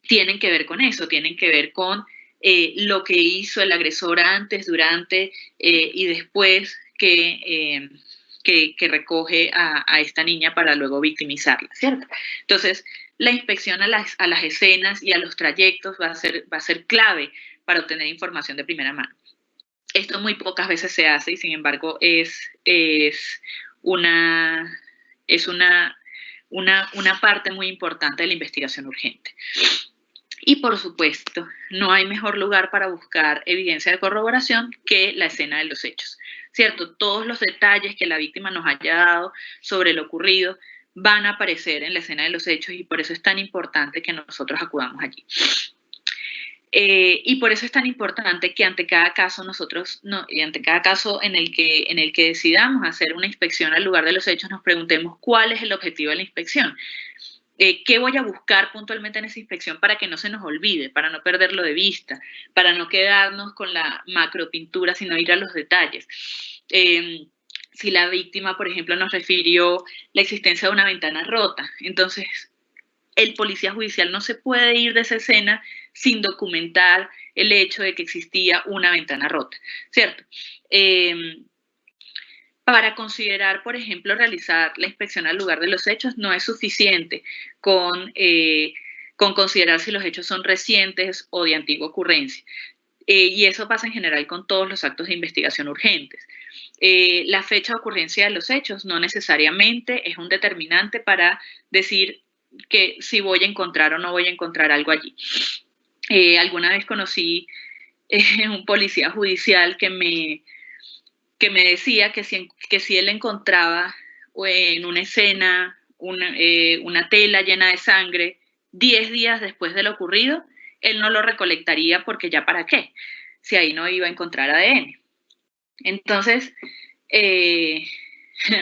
tienen que ver con eso, tienen que ver con lo que hizo el agresor antes, durante y después que recoge a esta niña para luego victimizarla, ¿cierto? Entonces, la inspección a las escenas y a los trayectos va a ser clave para obtener información de primera mano. Esto muy pocas veces se hace y, sin embargo, es una parte muy importante de la investigación urgente. Y, por supuesto, no hay mejor lugar para buscar evidencia de corroboración que la escena de los hechos, ¿cierto? Todos los detalles que la víctima nos haya dado sobre lo ocurrido van a aparecer en la escena de los hechos y por eso es tan importante que nosotros acudamos allí. Y por eso es tan importante que ante cada caso ante cada caso en el que decidamos hacer una inspección al lugar de los hechos, nos preguntemos cuál es el objetivo de la inspección. ¿Qué voy a buscar puntualmente en esa inspección para que no se nos olvide, para no perderlo de vista, para no quedarnos con la macropintura, sino ir a los detalles? Si la víctima, por ejemplo, nos refirió la existencia de una ventana rota, entonces el policía judicial no se puede ir de esa escena sin documentar el hecho de que existía una ventana rota, ¿cierto? Para considerar, por ejemplo, realizar la inspección al lugar de los hechos, no es suficiente con considerar si los hechos son recientes o de antigua ocurrencia. Y eso pasa en general con todos los actos de investigación urgentes. La fecha de ocurrencia de los hechos no necesariamente es un determinante para decir que si voy a encontrar o no voy a encontrar algo allí. Alguna vez conocí un policía judicial que me decía que si él encontraba en una escena una tela llena de sangre 10 días después de lo ocurrido, él no lo recolectaría porque ya para qué, si ahí no iba a encontrar ADN. Entonces,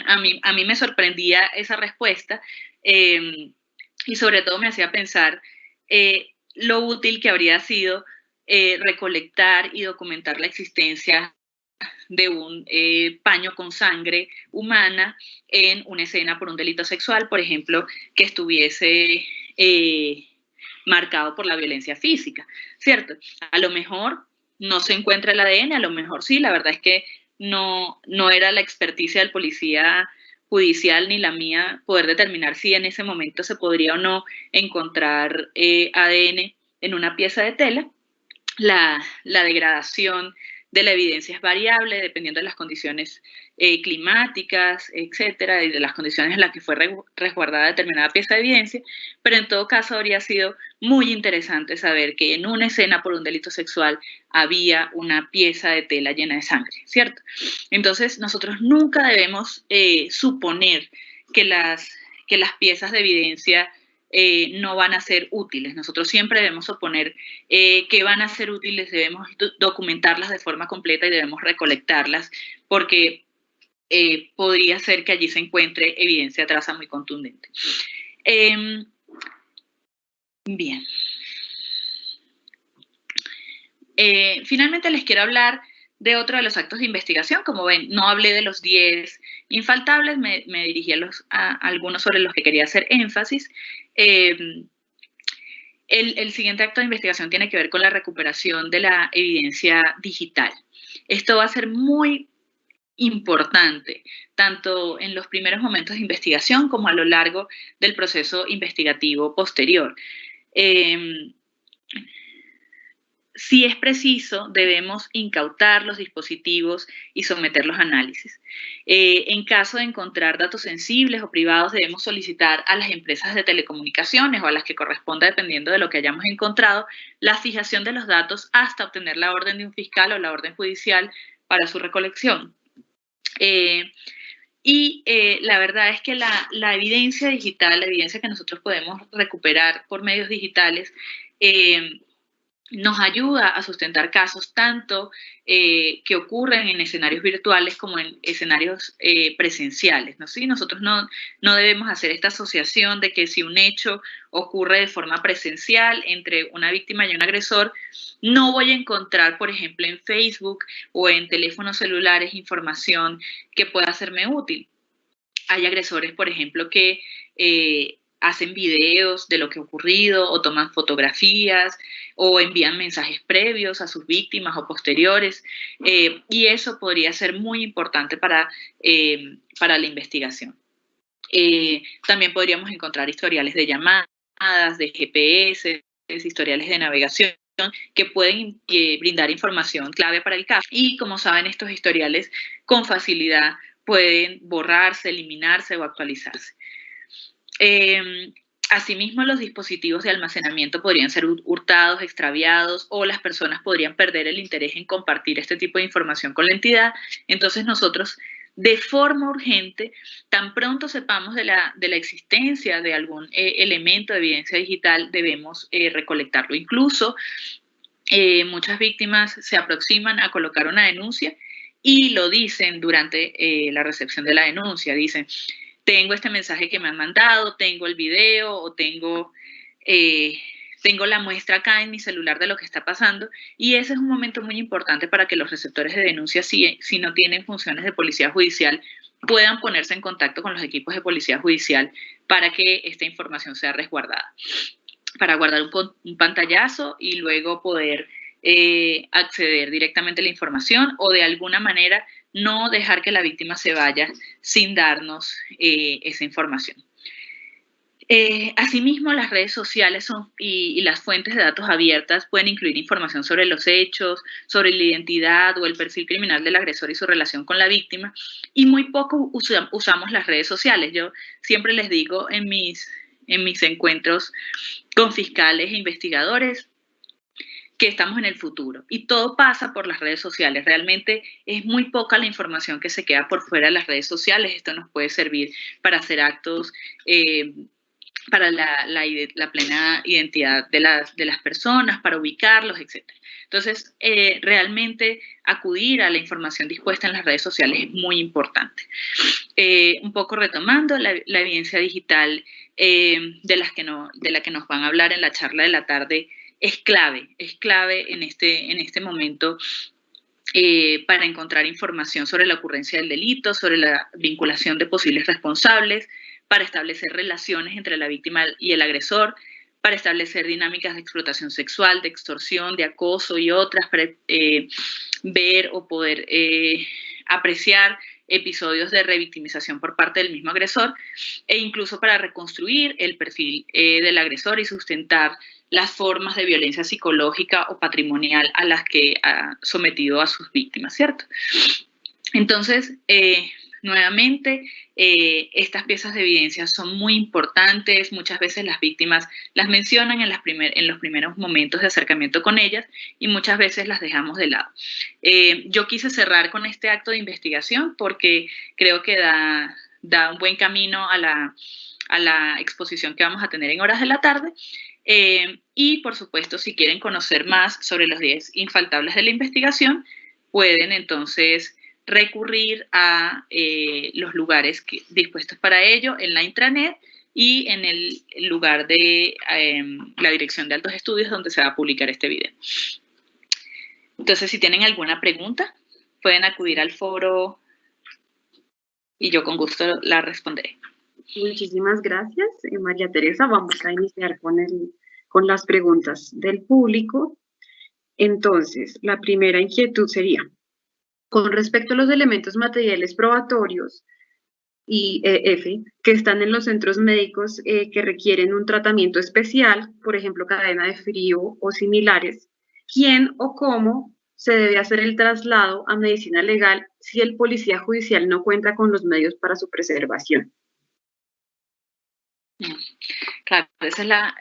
a mí me sorprendía esa respuesta y sobre todo me hacía pensar lo útil que habría sido recolectar y documentar la existencia de un paño con sangre humana en una escena por un delito sexual, por ejemplo, que estuviese marcado por la violencia física, ¿cierto? A lo mejor no se encuentra el ADN, a lo mejor sí, la verdad es que no era la experticia del policía judicial ni la mía poder determinar si en ese momento se podría o no encontrar ADN en una pieza de tela. La degradación de la evidencia es variable dependiendo de las condiciones climáticas, etcétera, y de las condiciones en las que fue resguardada determinada pieza de evidencia, pero en todo caso habría sido muy interesante saber que en una escena por un delito sexual había una pieza de tela llena de sangre, ¿cierto? Entonces nosotros nunca debemos suponer que las piezas de evidencia no van a ser útiles. Nosotros siempre debemos suponer que van a ser útiles, debemos documentarlas de forma completa y debemos recolectarlas porque podría ser que allí se encuentre evidencia traza muy contundente. Bien. Finalmente les quiero hablar de otro de los actos de investigación. Como ven, no hablé de los 10 infaltables, me dirigí a algunos sobre los que quería hacer énfasis. El siguiente acto de investigación tiene que ver con la recuperación de la evidencia digital. Esto va a ser muy importante, tanto en los primeros momentos de investigación como a lo largo del proceso investigativo posterior. Si es preciso, debemos incautar los dispositivos y someterlos a análisis. En caso de encontrar datos sensibles o privados, debemos solicitar a las empresas de telecomunicaciones o a las que corresponda, dependiendo de lo que hayamos encontrado, la fijación de los datos hasta obtener la orden de un fiscal o la orden judicial para su recolección. La verdad es que la evidencia digital, la evidencia que nosotros podemos recuperar por medios digitales, nos ayuda a sustentar casos tanto que ocurren en escenarios virtuales como en escenarios presenciales, ¿no? ¿Sí? Nosotros no debemos hacer esta asociación de que si un hecho ocurre de forma presencial entre una víctima y un agresor, no voy a encontrar, por ejemplo, en Facebook o en teléfonos celulares información que pueda serme útil. Hay agresores, por ejemplo, que hacen videos de lo que ha ocurrido o toman fotografías o envían mensajes previos a sus víctimas o posteriores, y eso podría ser muy importante para la investigación. También podríamos encontrar historiales de llamadas, de GPS, historiales de navegación, que pueden brindar información clave para el caso. Y como saben, estos historiales con facilidad pueden borrarse, eliminarse o actualizarse. Asimismo, los dispositivos de almacenamiento podrían ser hurtados, extraviados, o las personas podrían perder el interés en compartir este tipo de información con la entidad. Entonces nosotros, de forma urgente, tan pronto sepamos de la existencia de algún elemento de evidencia digital, debemos recolectarlo. Incluso muchas víctimas se aproximan a colocar una denuncia y lo dicen durante la recepción de la denuncia. Dicen, tengo este mensaje que me han mandado, tengo el video o tengo la muestra acá en mi celular de lo que está pasando, y ese es un momento muy importante para que los receptores de denuncias, si no tienen funciones de policía judicial, puedan ponerse en contacto con los equipos de policía judicial para que esta información sea resguardada, para guardar un pantallazo y luego poder acceder directamente a la información o de alguna manera no dejar que la víctima se vaya sin darnos esa información. Asimismo, las redes sociales y las fuentes de datos abiertas pueden incluir información sobre los hechos, sobre la identidad o el perfil criminal del agresor y su relación con la víctima, y muy poco usamos las redes sociales. Yo siempre les digo en mis encuentros con fiscales e investigadores que estamos en el futuro y todo pasa por las redes sociales. Realmente es muy poca la información que se queda por fuera de las redes sociales. Esto nos puede servir para hacer actos para la plena identidad de las personas, para ubicarlos, etc. Entonces, realmente acudir a la información dispuesta en las redes sociales es muy importante. Un poco retomando, la evidencia digital de la que nos van a hablar en la charla de la tarde es clave en este momento para encontrar información sobre la ocurrencia del delito, sobre la vinculación de posibles responsables, para establecer relaciones entre la víctima y el agresor, para establecer dinámicas de explotación sexual, de extorsión, de acoso y otras, para ver o poder apreciar episodios de revictimización por parte del mismo agresor, e incluso para reconstruir el perfil del agresor y sustentar las formas de violencia psicológica o patrimonial a las que ha sometido a sus víctimas, ¿cierto? Entonces, nuevamente, estas piezas de evidencia son muy importantes. Muchas veces las víctimas las mencionan en los primeros momentos de acercamiento con ellas y muchas veces las dejamos de lado. Yo quise cerrar con este acto de investigación porque creo que da un buen camino a la exposición que vamos a tener en horas de la tarde. Y, por supuesto, si quieren conocer más sobre los 10 infaltables de la investigación, pueden entonces recurrir a los lugares dispuestos para ello en la intranet y en el lugar de la Dirección de Altos Estudios donde se va a publicar este video. Entonces, si tienen alguna pregunta, pueden acudir al foro y yo con gusto la responderé. Muchísimas gracias, María Teresa. Vamos a iniciar con las preguntas del público. Entonces, la primera inquietud sería, con respecto a los elementos materiales probatorios que están en los centros médicos que requieren un tratamiento especial, por ejemplo, cadena de frío o similares, ¿quién o cómo se debe hacer el traslado a medicina legal si el policía judicial no cuenta con los medios para su preservación? Claro, esa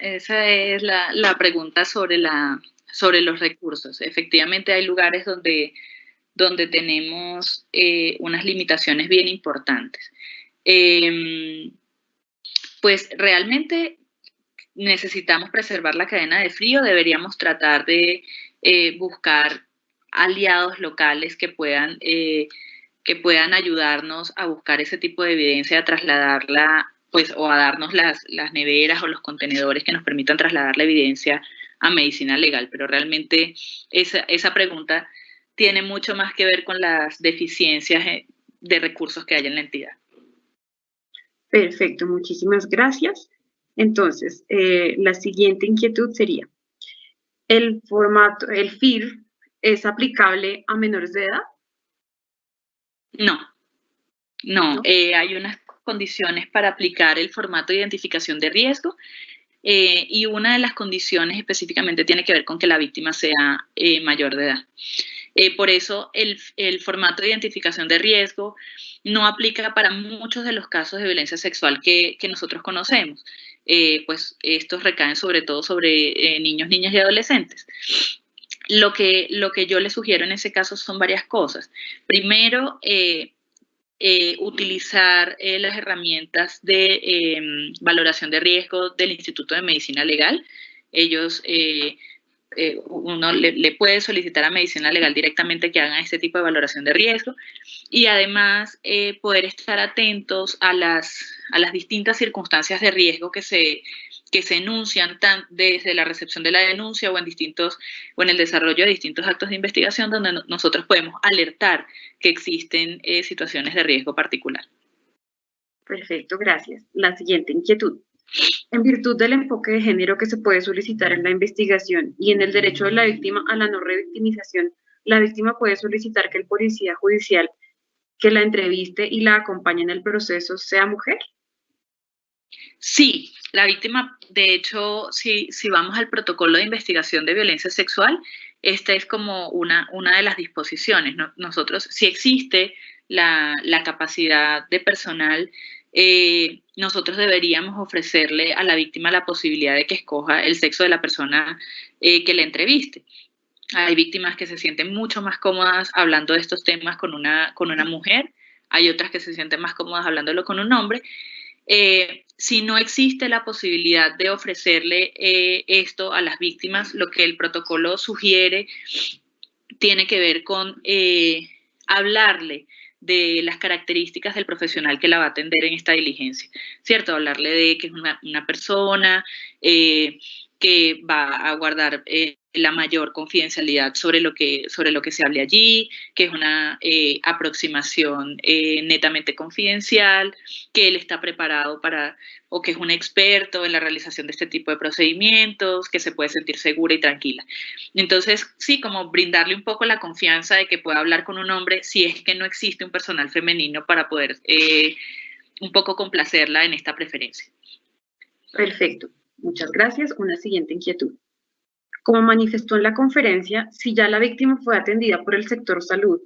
es la pregunta sobre los recursos. Efectivamente, hay lugares donde tenemos unas limitaciones bien importantes. Pues realmente necesitamos preservar la cadena de frío, deberíamos tratar de buscar aliados locales que puedan ayudarnos a buscar ese tipo de evidencia, a trasladarla, pues, o a darnos las neveras o los contenedores que nos permitan trasladar la evidencia a medicina legal. Pero realmente esa pregunta tiene mucho más que ver con las deficiencias de recursos que hay en la entidad. Perfecto, muchísimas gracias. Entonces, la siguiente inquietud sería, ¿el FIR es aplicable a menores de edad? No. Hay unas condiciones para aplicar el formato de identificación de riesgo y una de las condiciones específicamente tiene que ver con que la víctima sea mayor de edad. Por eso el formato de identificación de riesgo no aplica para muchos de los casos de violencia sexual que nosotros conocemos. Pues estos recaen sobre todo sobre niños, niñas y adolescentes. Lo que yo les sugiero en ese caso son varias cosas. Primero, utilizar las herramientas de valoración de riesgo del Instituto de Medicina Legal. Ellos uno le puede solicitar a medicina legal directamente que hagan este tipo de valoración de riesgo y además poder estar atentos a las distintas circunstancias de riesgo que se enuncian desde la recepción de la denuncia o en el desarrollo de distintos actos de investigación donde nosotros podemos alertar que existen situaciones de riesgo particular. Perfecto, gracias. La siguiente inquietud. En virtud del enfoque de género que se puede solicitar en la investigación y en el derecho de la víctima a la no revictimización, la víctima puede solicitar que el policía judicial que la entreviste y la acompañe en el proceso sea mujer. Sí, la víctima, de hecho, si vamos al protocolo de investigación de violencia sexual, esta es como una de las disposiciones, ¿no? Nosotros, si existe la capacidad de personal, nosotros deberíamos ofrecerle a la víctima la posibilidad de que escoja el sexo de la persona que la entreviste. Hay víctimas que se sienten mucho más cómodas hablando de estos temas con una mujer, hay otras que se sienten más cómodas hablándolo con un hombre. Si no existe la posibilidad de ofrecerle esto a las víctimas, lo que el protocolo sugiere tiene que ver con hablarle de las características del profesional que la va a atender en esta diligencia, ¿cierto? Hablarle de que es una persona que va a guardar la mayor confidencialidad sobre lo que se hable allí, que es una aproximación netamente confidencial, que él está preparado o que es un experto en la realización de este tipo de procedimientos, que se puede sentir segura y tranquila. Entonces, sí, como brindarle un poco la confianza de que pueda hablar con un hombre si es que no existe un personal femenino para poder un poco complacerla en esta preferencia. Perfecto. Muchas gracias. Una siguiente inquietud. Como manifestó en la conferencia, si ya la víctima fue atendida por el sector salud,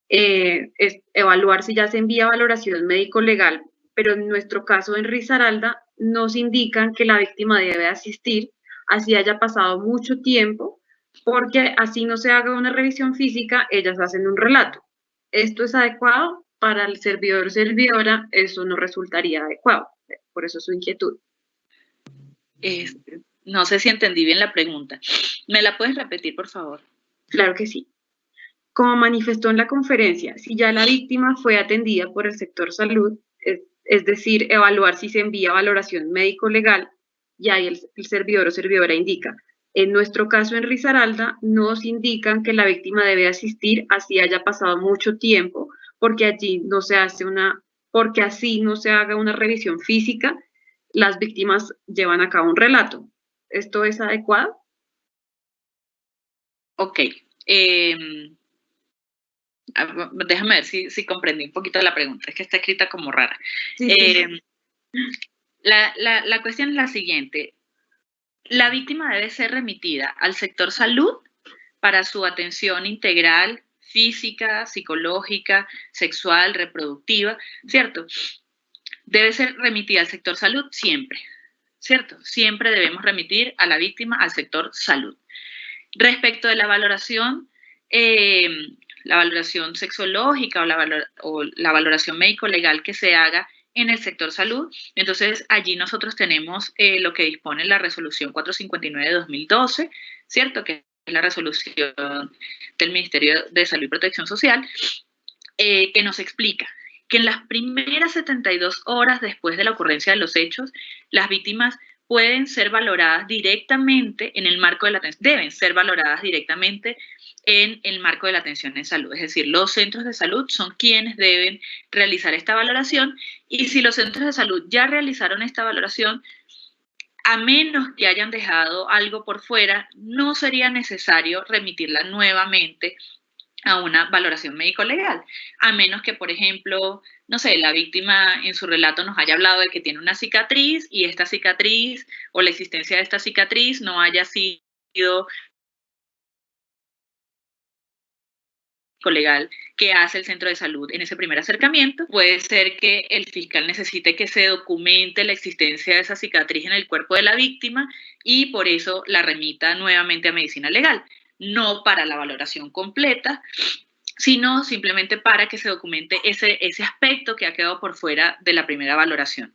es evaluar si ya se envía valoración médico-legal, pero en nuestro caso en Risaralda nos indican que la víctima debe asistir, así haya pasado mucho tiempo, porque así no se haga una revisión física, ellas hacen un relato. ¿Esto es adecuado? Para el servidor o servidora, eso no resultaría adecuado. Por eso su inquietud. No sé si entendí bien la pregunta. ¿Me la puedes repetir, por favor? Claro que sí. Como manifestó en la conferencia, si ya la víctima fue atendida por el sector salud, es decir, evaluar si se envía valoración médico-legal, y ahí el servidor o servidora indica. En nuestro caso en Risaralda, nos indican que la víctima debe asistir así haya pasado mucho tiempo, porque allí no se hace porque así no se haga una revisión física, las víctimas llevan a cabo un relato. ¿Esto es adecuado? Ok. Déjame ver si comprendí un poquito la pregunta. Es que está escrita como rara. Sí. La cuestión es la siguiente. La víctima debe ser remitida al sector salud para su atención integral, física, psicológica, sexual, reproductiva, ¿cierto? Debe ser remitida al sector salud siempre, ¿cierto? Siempre debemos remitir a la víctima al sector salud. Respecto de la valoración sexológica o la valoración médico-legal que se haga en el sector salud, entonces allí nosotros tenemos lo que dispone la resolución 459 de 2012, ¿cierto? Que es la resolución del Ministerio de Salud y Protección Social, que nos explica que en las primeras 72 horas después de la ocurrencia de los hechos, las víctimas pueden ser valoradas directamente en el marco de la atención, deben ser valoradas directamente en el marco de la atención en salud. Es decir, los centros de salud son quienes deben realizar esta valoración y si los centros de salud ya realizaron esta valoración, a menos que hayan dejado algo por fuera, no sería necesario remitirla nuevamente a una valoración médico-legal, a menos que, por ejemplo, no sé, la víctima en su relato nos haya hablado de que tiene una cicatriz y esta cicatriz o la existencia de esta cicatriz no haya sido legal que hace el centro de salud en ese primer acercamiento. Puede ser que el fiscal necesite que se documente la existencia de esa cicatriz en el cuerpo de la víctima y por eso la remita nuevamente a medicina legal. No para la valoración completa, sino simplemente para que se documente ese aspecto que ha quedado por fuera de la primera valoración.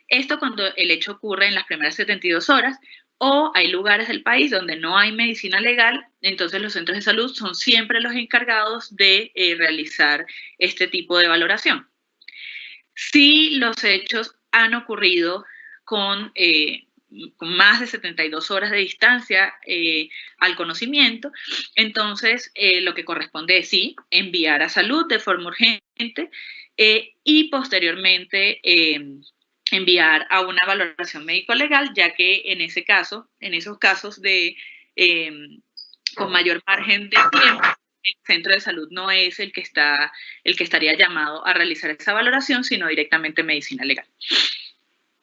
Esto cuando el hecho ocurre en las primeras 72 horas, o hay lugares del país donde no hay medicina legal, entonces los centros de salud son siempre los encargados de realizar este tipo de valoración. Si los hechos han ocurrido con más de 72 horas de distancia al conocimiento, entonces lo que corresponde es sí, enviar a salud de forma urgente y posteriormente enviar a una valoración médico-legal, ya que en ese caso, en esos casos de con mayor margen de tiempo, el centro de salud no es el que estaría llamado a realizar esa valoración, sino directamente medicina legal.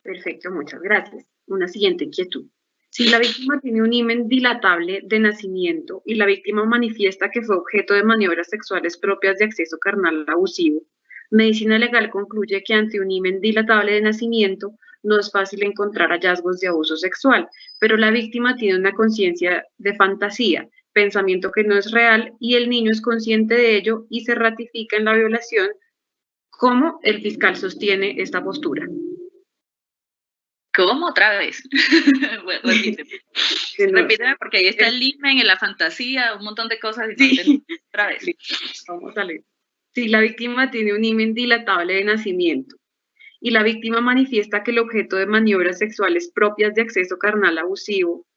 Perfecto, muchas gracias. Una siguiente inquietud. Si la víctima tiene un himen dilatable de nacimiento y la víctima manifiesta que fue objeto de maniobras sexuales propias de acceso carnal abusivo, medicina legal concluye que ante un himen dilatable de nacimiento no es fácil encontrar hallazgos de abuso sexual, pero la víctima tiene una conciencia de fantasía, pensamiento que no es real y el niño es consciente de ello y se ratifica en la violación. ¿Cómo el fiscal sostiene esta postura? ¿Cómo? Otra vez. Bueno, repíteme, porque ahí está el himen, en la fantasía, un montón de cosas. Sí. Otra vez. Vamos a leer. Si la víctima tiene un himen dilatable de nacimiento y la víctima manifiesta que el objeto de maniobras sexuales propias de acceso carnal abusivo,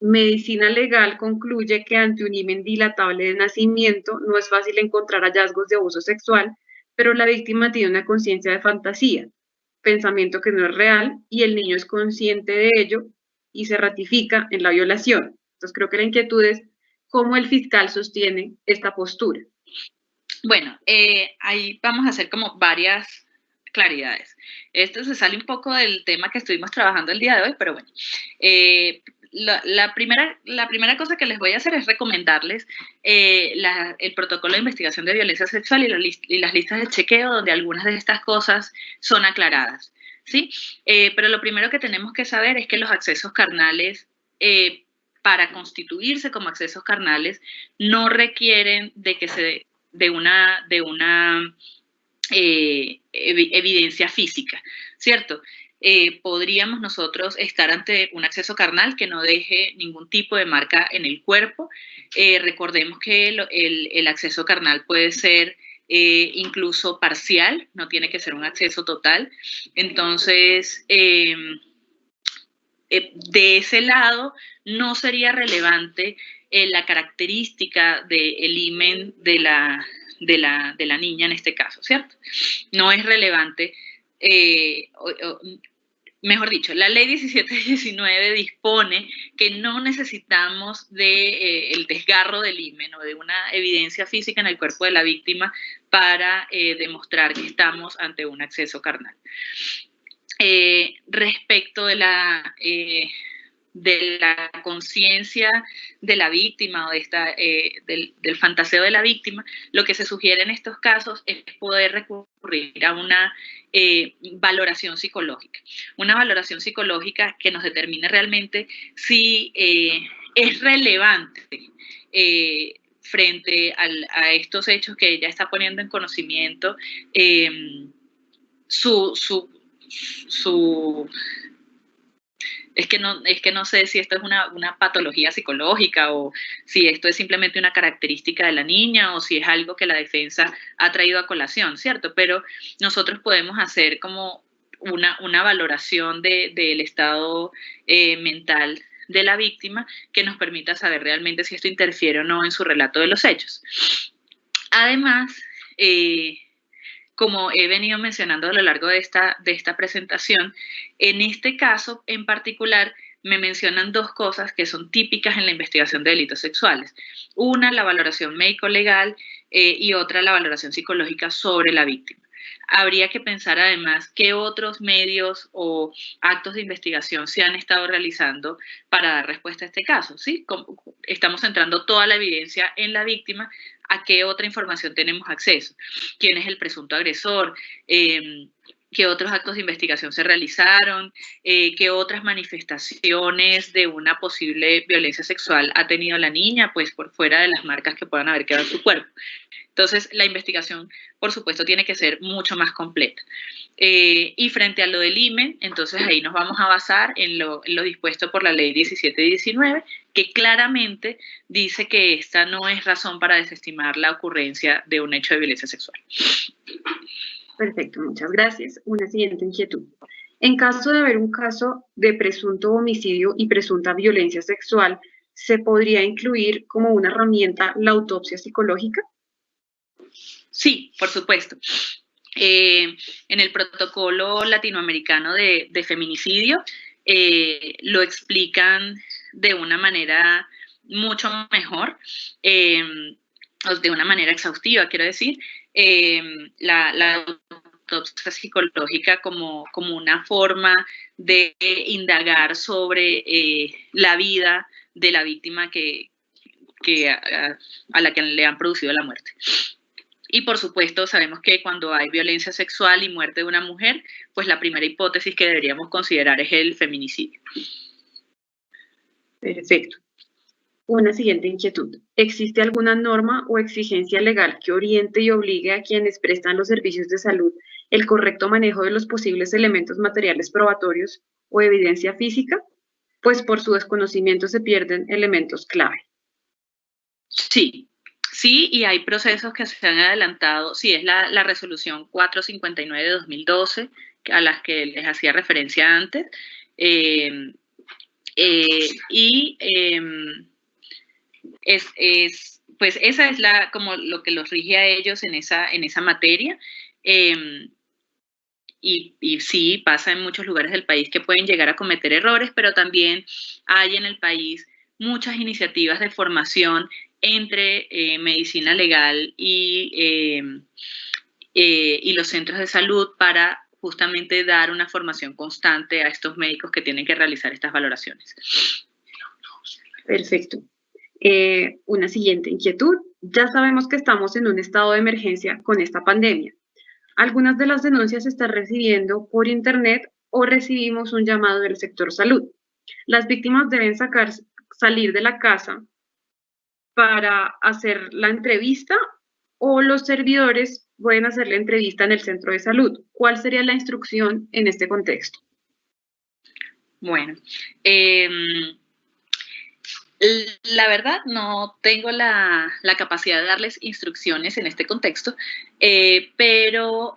medicina legal concluye que ante un himen dilatable de nacimiento no es fácil encontrar hallazgos de abuso sexual, pero la víctima tiene una conciencia de fantasía, pensamiento que no es real y el niño es consciente de ello y se ratifica en la violación. Entonces creo que la inquietud es cómo el fiscal sostiene esta postura. Bueno, ahí vamos a hacer como varias claridades. Esto se sale un poco del tema que estuvimos trabajando el día de hoy, pero bueno. La primera cosa que les voy a hacer es recomendarles el protocolo de investigación de violencia sexual y las listas de chequeo donde algunas de estas cosas son aclaradas, ¿sí? Pero lo primero que tenemos que saber es que los accesos carnales, para constituirse como accesos carnales, no requieren de una evidencia física, ¿cierto? Podríamos nosotros estar ante un acceso carnal que no deje ningún tipo de marca en el cuerpo. Recordemos que el acceso carnal puede ser incluso parcial, no tiene que ser un acceso total. Entonces, de ese lado, no sería relevante la característica del himen de la niña en este caso, ¿cierto? No es relevante. Mejor dicho, la ley 1719 dispone que no necesitamos el desgarro del himen o de una evidencia física en el cuerpo de la víctima para demostrar que estamos ante un acceso carnal. Respecto de la conciencia de la víctima o del fantaseo de la víctima, lo que se sugiere en estos casos es poder recurrir a una valoración psicológica. Una valoración psicológica que nos determine realmente si es relevante frente a estos hechos que ella está poniendo en conocimiento, es que no sé si esto es una patología psicológica o si esto es simplemente una característica de la niña o si es algo que la defensa ha traído a colación, ¿cierto? Pero nosotros podemos hacer como una valoración del estado mental de la víctima que nos permita saber realmente si esto interfiere o no en su relato de los hechos. Además, como he venido mencionando a lo largo de esta presentación, en este caso en particular me mencionan dos cosas que son típicas en la investigación de delitos sexuales. Una, la valoración médico-legal y otra, la valoración psicológica sobre la víctima. Habría que pensar además qué otros medios o actos de investigación se han estado realizando para dar respuesta a este caso, ¿sí? Estamos centrando toda la evidencia en la víctima. ¿A qué otra información tenemos acceso? ¿Quién es el presunto agresor? qué otros actos de investigación se realizaron, qué otras manifestaciones de una posible violencia sexual ha tenido la niña, pues por fuera de las marcas que puedan haber quedado en su cuerpo. Entonces, la investigación, por supuesto, tiene que ser mucho más completa. Y frente a lo del IMEN, entonces ahí nos vamos a basar en lo dispuesto por la ley 1719, que claramente dice que esta no es razón para desestimar la ocurrencia de un hecho de violencia sexual. Perfecto, muchas gracias. Una siguiente inquietud. En caso de haber un caso de presunto homicidio y presunta violencia sexual, ¿se podría incluir como una herramienta la autopsia psicológica? Sí, por supuesto. En el protocolo latinoamericano de feminicidio lo explican de una manera mucho mejor, de una manera exhaustiva, quiero decir, la autopsia psicológica como una forma de indagar sobre la vida de la víctima a la que le han producido la muerte. Y por supuesto sabemos que cuando hay violencia sexual y muerte de una mujer, pues la primera hipótesis que deberíamos considerar es el feminicidio. Perfecto. Una siguiente inquietud. ¿Existe alguna norma o exigencia legal que oriente y obligue a quienes prestan los servicios de salud el correcto manejo de los posibles elementos materiales probatorios o evidencia física? Pues por su desconocimiento se pierden elementos clave. Sí, y hay procesos que se han adelantado. Sí, es la resolución 459 de 2012, a las que les hacía referencia antes. Pues esa es como lo que los rige a ellos en esa materia. Y sí, pasa en muchos lugares del país que pueden llegar a cometer errores, pero también hay en el país muchas iniciativas de formación entre medicina legal y los centros de salud para justamente dar una formación constante a estos médicos que tienen que realizar estas valoraciones. Perfecto. Una siguiente inquietud. Ya sabemos que estamos en un estado de emergencia con esta pandemia. Algunas de las denuncias se están recibiendo por internet o recibimos un llamado del sector salud. Las víctimas deben salir de la casa para hacer la entrevista o los servidores pueden hacer la entrevista en el centro de salud. ¿Cuál sería la instrucción en este contexto? Bueno, la verdad no tengo la capacidad de darles instrucciones en este contexto, pero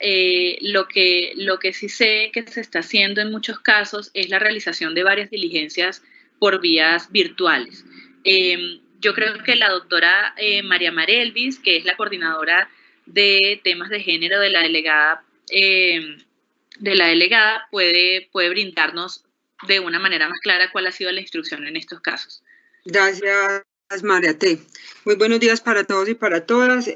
lo que sí sé que se está haciendo en muchos casos es la realización de varias diligencias por vías virtuales. Yo creo que la doctora María Marelvis, que es la coordinadora de temas de género de la delegada, puede brindarnos de una manera más clara cuál ha sido la instrucción en estos casos. Gracias, María T. Muy buenos días para todos y para todas.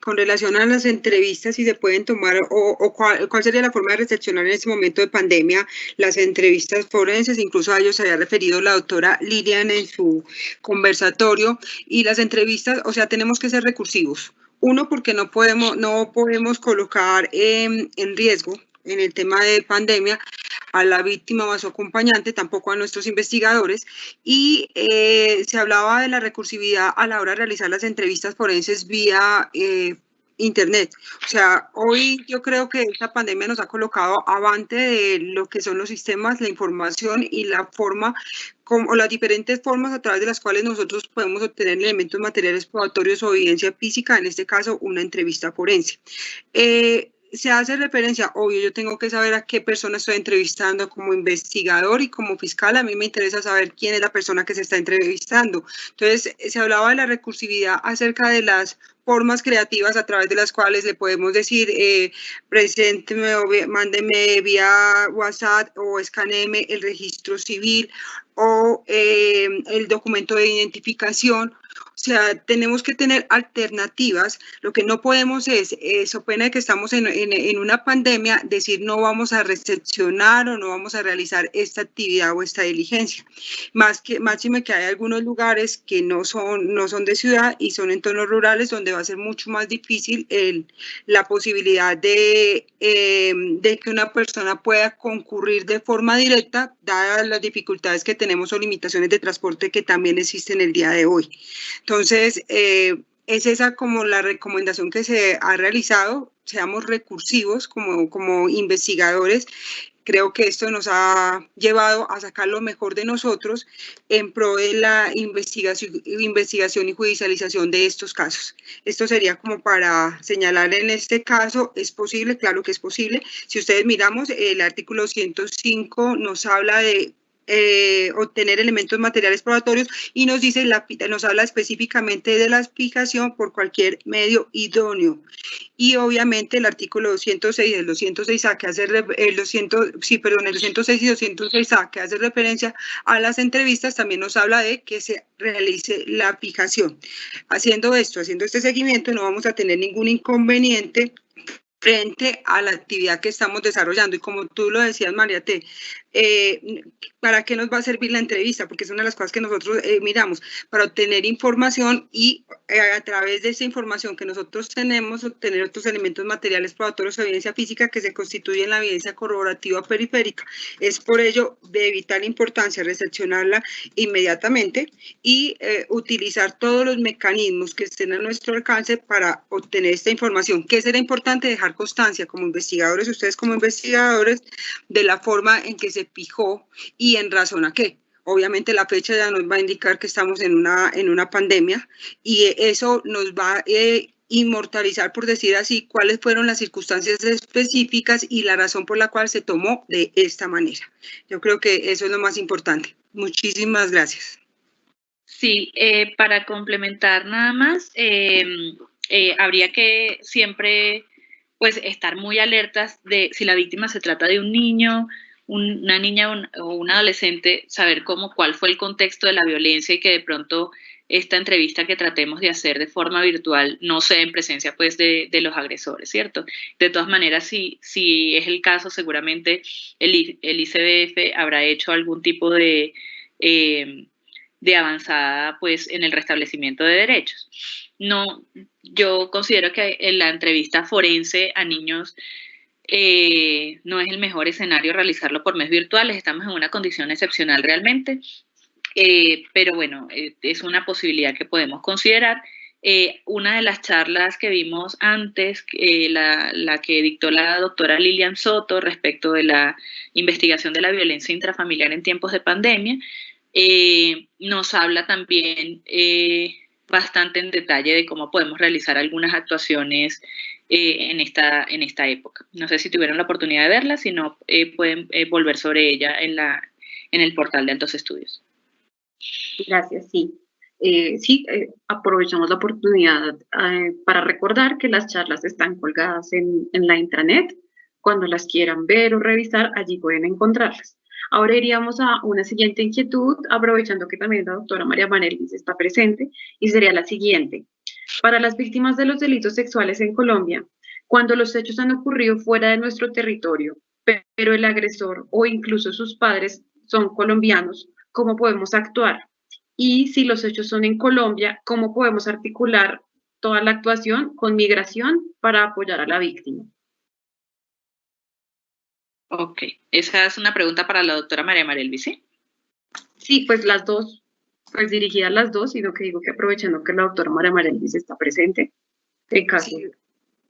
Con relación a las entrevistas, si se pueden tomar o cuál sería la forma de recepcionar en este momento de pandemia las entrevistas forenses, incluso a ellos se había referido la doctora Lilian en su conversatorio, y las entrevistas, o sea, tenemos que ser recursivos. Uno, porque no podemos colocar en riesgo en el tema de pandemia a la víctima o a su acompañante, tampoco a nuestros investigadores, y se hablaba de la recursividad a la hora de realizar las entrevistas forenses vía internet. O sea, hoy yo creo que esta pandemia nos ha colocado avante de lo que son los sistemas, la información y la forma, o las diferentes formas a través de las cuales nosotros podemos obtener elementos materiales probatorios o evidencia física, en este caso una entrevista forense. Se hace referencia, obvio, yo tengo que saber a qué persona estoy entrevistando como investigador y como fiscal. A mí me interesa saber quién es la persona que se está entrevistando. Entonces, se hablaba de la recursividad acerca de las formas creativas a través de las cuales le podemos decir, presénteme o mándeme vía WhatsApp o escanéeme el registro civil, o el documento de identificación. O sea, tenemos que tener alternativas. Lo que no podemos es, so pena de que estamos en una pandemia, decir no vamos a recepcionar o no vamos a realizar esta actividad o esta diligencia. Máxime que hay algunos lugares que no son de ciudad y son entornos rurales donde va a ser mucho más difícil la posibilidad de que una persona pueda concurrir de forma directa, dadas las dificultades que tenemos o limitaciones de transporte que también existen el día de hoy. Entonces, es esa como la recomendación que se ha realizado, seamos recursivos como investigadores. Creo que esto nos ha llevado a sacar lo mejor de nosotros en pro de la investigación y judicialización de estos casos. Esto sería como para señalar en este caso, es posible, claro que es posible. Si ustedes miramos, el artículo 105 nos habla de obtener elementos materiales probatorios y nos habla específicamente de la fijación por cualquier medio idóneo. Y obviamente el artículo 206, el 206A, que hace el 206 y 206A, que hace referencia a las entrevistas, también nos habla de que se realice la fijación. Haciendo este seguimiento, no vamos a tener ningún inconveniente frente a la actividad que estamos desarrollando. Y como tú lo decías, María T., ¿para qué nos va a servir la entrevista? Porque es una de las cosas que nosotros miramos, para obtener información y a través de esa información que nosotros tenemos, obtener otros elementos materiales probatorios o evidencia física que se constituyen la evidencia corroborativa periférica. Es por ello de vital importancia recepcionarla inmediatamente y utilizar todos los mecanismos que estén a nuestro alcance para obtener esta información. ¿Qué será importante? Dejar constancia como investigadores, ustedes como investigadores, de la forma en que se fijó y en razón a qué. Obviamente la fecha ya nos va a indicar que estamos en una pandemia y eso nos va a inmortalizar, por decir así, cuáles fueron las circunstancias específicas y la razón por la cual se tomó de esta manera. Yo creo que eso es lo más importante. Muchísimas gracias. Sí, para complementar nada más, habría que siempre pues estar muy alertas de si la víctima se trata de un niño, una niña o un adolescente, saber cuál fue el contexto de la violencia y que de pronto esta entrevista que tratemos de hacer de forma virtual no sea en presencia pues de los agresores, ¿cierto? De todas maneras, si es el caso, seguramente el ICBF habrá hecho algún tipo de avanzada pues en el restablecimiento de derechos. No, yo considero que en la entrevista forense a niños no es el mejor escenario realizarlo por medios virtuales, estamos en una condición excepcional realmente, pero bueno, es una posibilidad que podemos considerar. Una de las charlas que vimos antes, la que dictó la doctora Lilian Soto respecto de la investigación de la violencia intrafamiliar en tiempos de pandemia, nos habla también bastante en detalle de cómo podemos realizar algunas actuaciones en esta época. No sé si tuvieron la oportunidad de verla, si no, pueden volver sobre ella en el portal de Altos Estudios. Gracias, sí. Aprovechamos la oportunidad para recordar que las charlas están colgadas en la intranet. Cuando las quieran ver o revisar, allí pueden encontrarlas. Ahora iríamos a una siguiente inquietud, aprovechando que también la doctora María Manelis está presente, y sería la siguiente. Para las víctimas de los delitos sexuales en Colombia, cuando los hechos han ocurrido fuera de nuestro territorio, pero el agresor o incluso sus padres son colombianos, ¿cómo podemos actuar? Y si los hechos son en Colombia, ¿cómo podemos articular toda la actuación con migración para apoyar a la víctima? Ok, esa es una pregunta para la doctora María Marelvis, ¿sí? Sí, pues las dos, pues dirigidas las dos, sino que digo que aprovechando que la doctora María Marelvis está presente, en caso. Sí.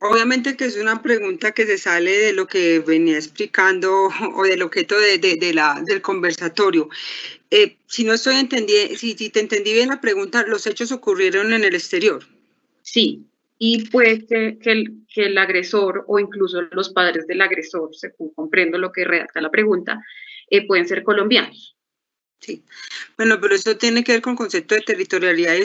Obviamente que es una pregunta que se sale de lo que venía explicando o del objeto del conversatorio. Si no estoy entendiendo, si te entendí bien la pregunta, ¿los hechos ocurrieron en el exterior? Sí, y puede que el agresor o incluso los padres del agresor, según comprendo lo que redacta la pregunta, pueden ser colombianos. Sí, bueno, pero esto tiene que ver con el concepto de territorialidad y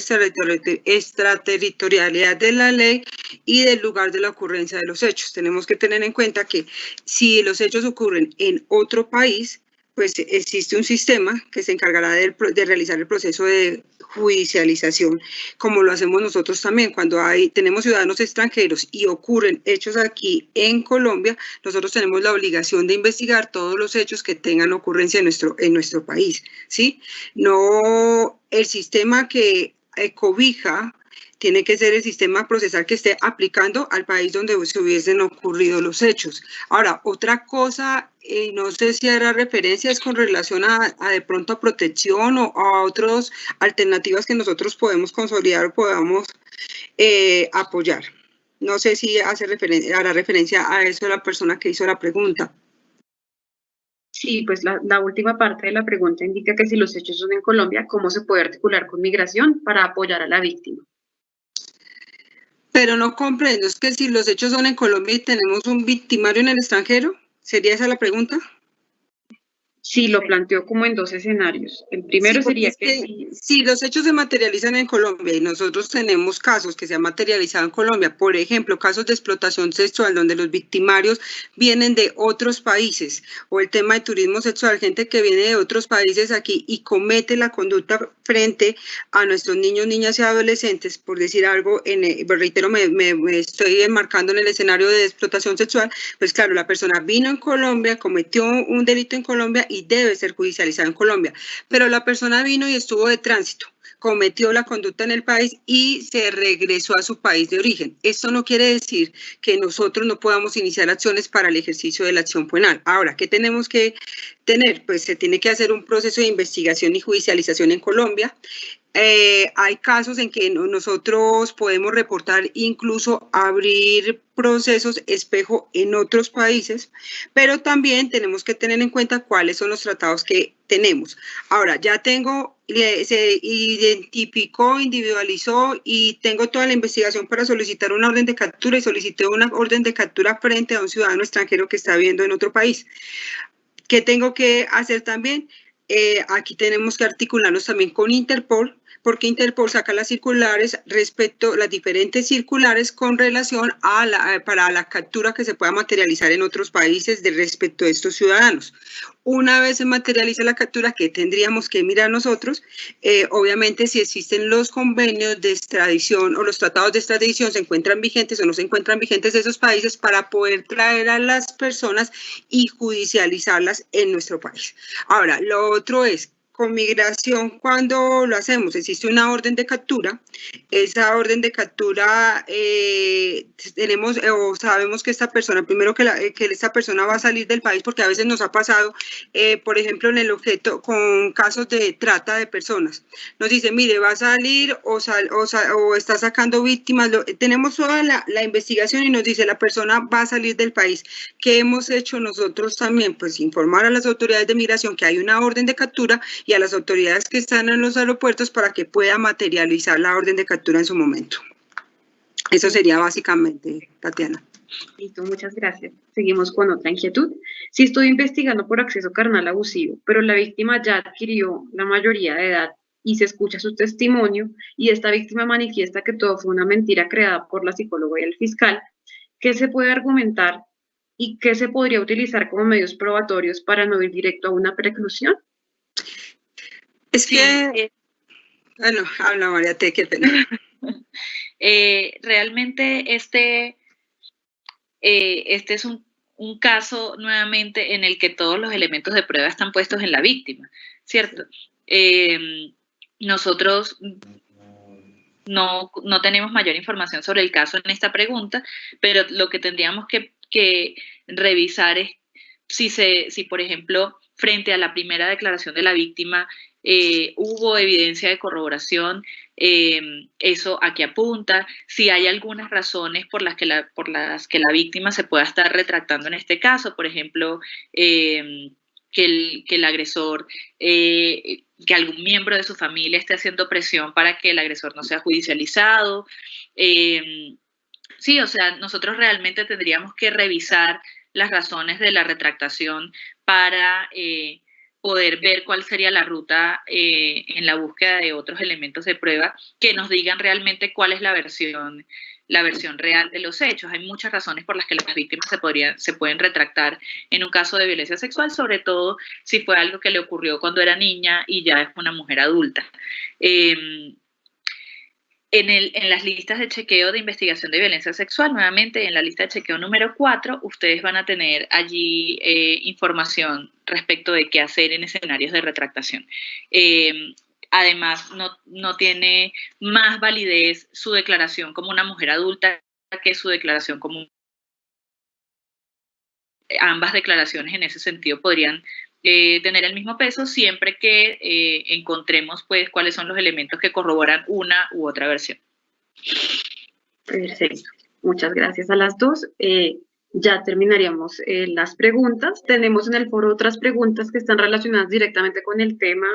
extraterritorialidad de la ley y del lugar de la ocurrencia de los hechos. Tenemos que tener en cuenta que si los hechos ocurren en otro país, pues existe un sistema que se encargará de realizar el proceso de judicialización, como lo hacemos nosotros también. Cuando tenemos ciudadanos extranjeros y ocurren hechos aquí en Colombia, nosotros tenemos la obligación de investigar todos los hechos que tengan ocurrencia en nuestro país, ¿sí? No el sistema que cobija tiene que ser el sistema procesal que esté aplicando al país donde se hubiesen ocurrido los hechos. Ahora, otra cosa, no sé si hará referencia, es con relación a de pronto a protección o a otras alternativas que nosotros podemos consolidar o podamos apoyar. No sé si hará referencia a eso la persona que hizo la pregunta. Sí, pues la última parte de la pregunta indica que si los hechos son en Colombia, ¿cómo se puede articular con migración para apoyar a la víctima? Pero no comprendo, es que si los hechos son en Colombia y tenemos un victimario en el extranjero, ¿sería esa la pregunta? Sí, lo planteó como en dos escenarios. El primero sería que si los hechos se materializan en Colombia y nosotros tenemos casos que se han materializado en Colombia, por ejemplo, casos de explotación sexual donde los victimarios vienen de otros países, o el tema de turismo sexual, gente que viene de otros países aquí y comete la conducta frente a nuestros niños, niñas y adolescentes, por decir algo, reitero, me estoy enmarcando en el escenario de explotación sexual, pues claro, la persona vino en Colombia, cometió un delito en Colombia y debe ser judicializado en Colombia, pero la persona vino y estuvo de tránsito, cometió la conducta en el país y se regresó a su país de origen. Esto no quiere decir que nosotros no podamos iniciar acciones para el ejercicio de la acción penal. Ahora, ¿qué tenemos que tener? Pues se tiene que hacer un proceso de investigación y judicialización en Colombia. Hay casos en que nosotros podemos reportar, incluso abrir procesos espejo en otros países, pero también tenemos que tener en cuenta cuáles son los tratados que tenemos. Ahora, ya se identificó, individualizó y tengo toda la investigación para solicitar una orden de captura y solicité una orden de captura frente a un ciudadano extranjero que está viviendo en otro país. ¿Qué tengo que hacer también? Aquí tenemos que articularnos también con Interpol, porque Interpol saca las circulares respecto, las diferentes circulares con relación a para la captura que se pueda materializar en otros países de respecto a estos ciudadanos. Una vez se materializa la captura, ¿qué tendríamos que mirar nosotros? Obviamente, si existen los convenios de extradición o los tratados de extradición, se encuentran vigentes o no se encuentran vigentes de esos países para poder traer a las personas y judicializarlas en nuestro país. Ahora, lo otro es, con migración, cuando lo hacemos, existe una orden de captura. Esa orden de captura tenemos o sabemos que esta persona, primero que esta persona va a salir del país, porque a veces nos ha pasado, por ejemplo, en el objeto, con casos de trata de personas. Nos dice, mire, va a salir o está sacando víctimas. Tenemos toda la investigación y nos dice, la persona va a salir del país. ¿Qué hemos hecho nosotros también? Pues informar a las autoridades de migración que hay una orden de captura y a las autoridades que están en los aeropuertos para que pueda materializar la orden de captura en su momento. Eso sería básicamente, Tatiana. Listo, muchas gracias. Seguimos con otra inquietud. Si estoy investigando por acceso carnal abusivo, pero la víctima ya adquirió la mayoría de edad y se escucha su testimonio y esta víctima manifiesta que todo fue una mentira creada por la psicóloga y el fiscal, ¿qué se puede argumentar y qué se podría utilizar como medios probatorios para no ir directo a una preclusión? Es que, bueno, habla María T, qué pena. Realmente este es un caso nuevamente en el que todos los elementos de prueba están puestos en la víctima, ¿cierto? Nosotros no tenemos mayor información sobre el caso en esta pregunta, pero lo que tendríamos que revisar es si, por ejemplo, frente a la primera declaración de la víctima, hubo evidencia de corroboración, eso a qué apunta, si hay algunas razones por las que la víctima se pueda estar retractando en este caso, por ejemplo, que el agresor, que algún miembro de su familia esté haciendo presión para que el agresor no sea judicializado. Sí, o sea, nosotros realmente tendríamos que revisar las razones de la retractación para poder ver cuál sería la ruta en la búsqueda de otros elementos de prueba que nos digan realmente cuál es la versión la versión real de los hechos. Hay muchas razones por las que las víctimas se pueden retractar en un caso de violencia sexual, sobre todo si fue algo que le ocurrió cuando era niña y ya es una mujer adulta. En las listas de chequeo de investigación de violencia sexual, nuevamente en la lista de chequeo número 4, ustedes van a tener allí información respecto de qué hacer en escenarios de retractación. Además, no tiene más validez su declaración como una mujer adulta que su declaración como... Ambas declaraciones en ese sentido podrían tener el mismo peso siempre que encontremos pues cuáles son los elementos que corroboran una u otra versión. Perfecto. Muchas gracias a las dos. Ya terminaríamos las preguntas. Tenemos en el foro otras preguntas que están relacionadas directamente con el tema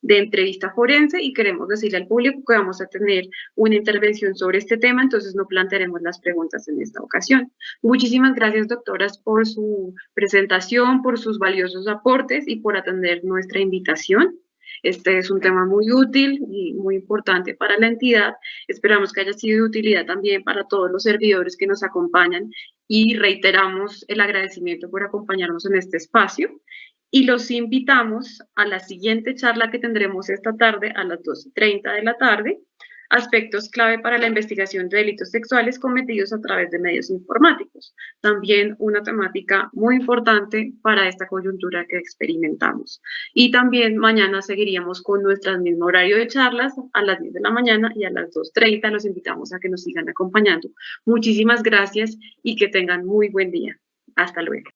de entrevista forense y queremos decirle al público que vamos a tener una intervención sobre este tema, entonces no plantearemos las preguntas en esta ocasión. Muchísimas gracias, doctoras, por su presentación, por sus valiosos aportes y por atender nuestra invitación. Este es un tema muy útil y muy importante para la entidad. Esperamos que haya sido de utilidad también para todos los servidores que nos acompañan y reiteramos el agradecimiento por acompañarnos en este espacio. Y los invitamos a la siguiente charla que tendremos esta tarde a las 2:30 de la tarde, aspectos clave para la investigación de delitos sexuales cometidos a través de medios informáticos. También una temática muy importante para esta coyuntura que experimentamos. Y también mañana seguiríamos con nuestro mismo horario de charlas a las 10 de la mañana y a las 2:30. Los invitamos a que nos sigan acompañando. Muchísimas gracias y que tengan muy buen día. Hasta luego.